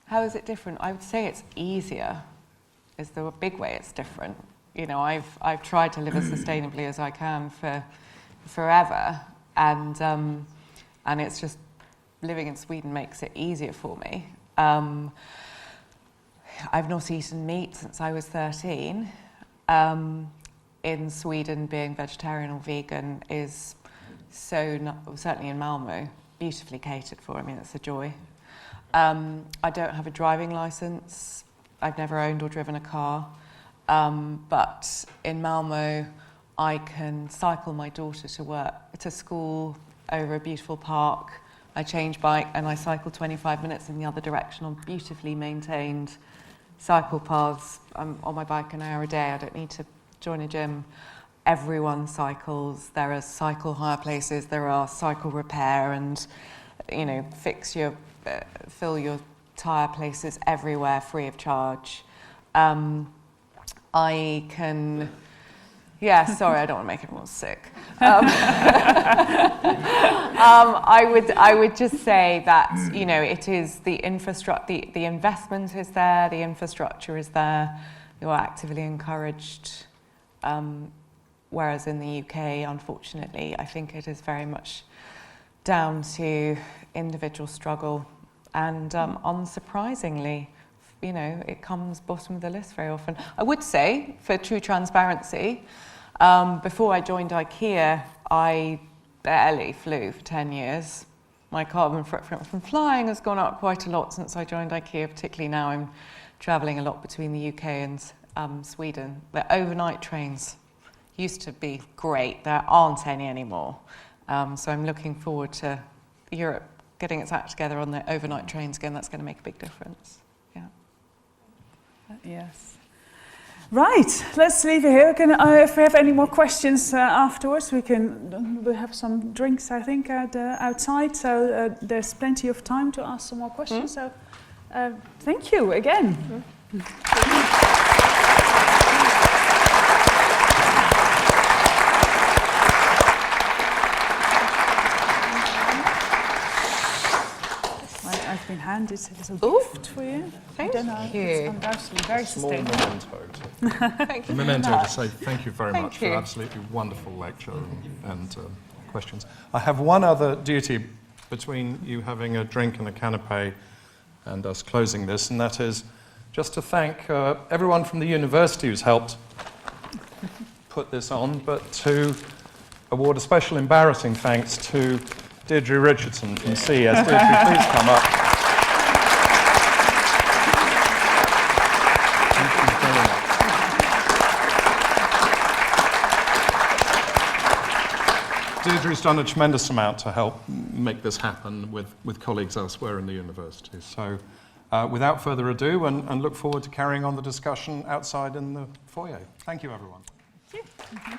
Speaker 3: How is it different? I would say it's easier, is the big way it's different. You know, I've tried to live as sustainably as I can for forever, and it's just living in Sweden makes it easier for me. I've not eaten meat since I was 13. In Sweden, being vegetarian or vegan is certainly in Malmo, beautifully catered for. I mean, it's a joy. I don't have a driving license. I've never owned or driven a car. But in Malmo, I can cycle my daughter to school over a beautiful park. I change bike and I cycle 25 minutes in the other direction on beautifully maintained cycle paths. I'm on my bike an hour a day. I don't need to join a gym. Everyone cycles. There are cycle hire places. There are cycle repair and, fill your tyre places everywhere free of charge. I can... Yeah, sorry, I don't want to make everyone sick. I would just say that, it is the infrastructure, the investment is there, the infrastructure is there. You're actively encouraged. Whereas in the UK, unfortunately, I think it is very much down to individual struggle. And unsurprisingly, it comes bottom of the list very often. I would say, for true transparency, before I joined IKEA, I barely flew for 10 years. My carbon footprint from flying has gone up quite a lot since I joined IKEA, particularly now I'm travelling a lot between the UK and Sweden. The overnight trains used to be great. There aren't any anymore. So I'm looking forward to Europe getting its act together on the overnight trains again. That's going to make a big difference. Yeah.
Speaker 7: Yes. Right, let's leave it here. If we have any more questions afterwards, we'll have some drinks, I think, outside. So there's plenty of time to ask some more questions. So thank you again. I've been handed a little gift for you.
Speaker 3: Thank you.
Speaker 7: It's undoubtedly very sustainable.
Speaker 3: Thank you.
Speaker 1: A memento to say thank you very much for an absolutely wonderful lecture and questions. I have one other duty between you having a drink and a canapé and us closing this, and that is just to thank everyone from the university who's helped put this on, but to award a special embarrassing thanks to Deirdre Richardson from CES. Deirdre, please come up. Thank you very much. Deirdre's done a tremendous amount to help make this happen with colleagues elsewhere in the university. So without further ado, and look forward to carrying on the discussion outside in the foyer. Thank you, everyone.
Speaker 7: Thank you.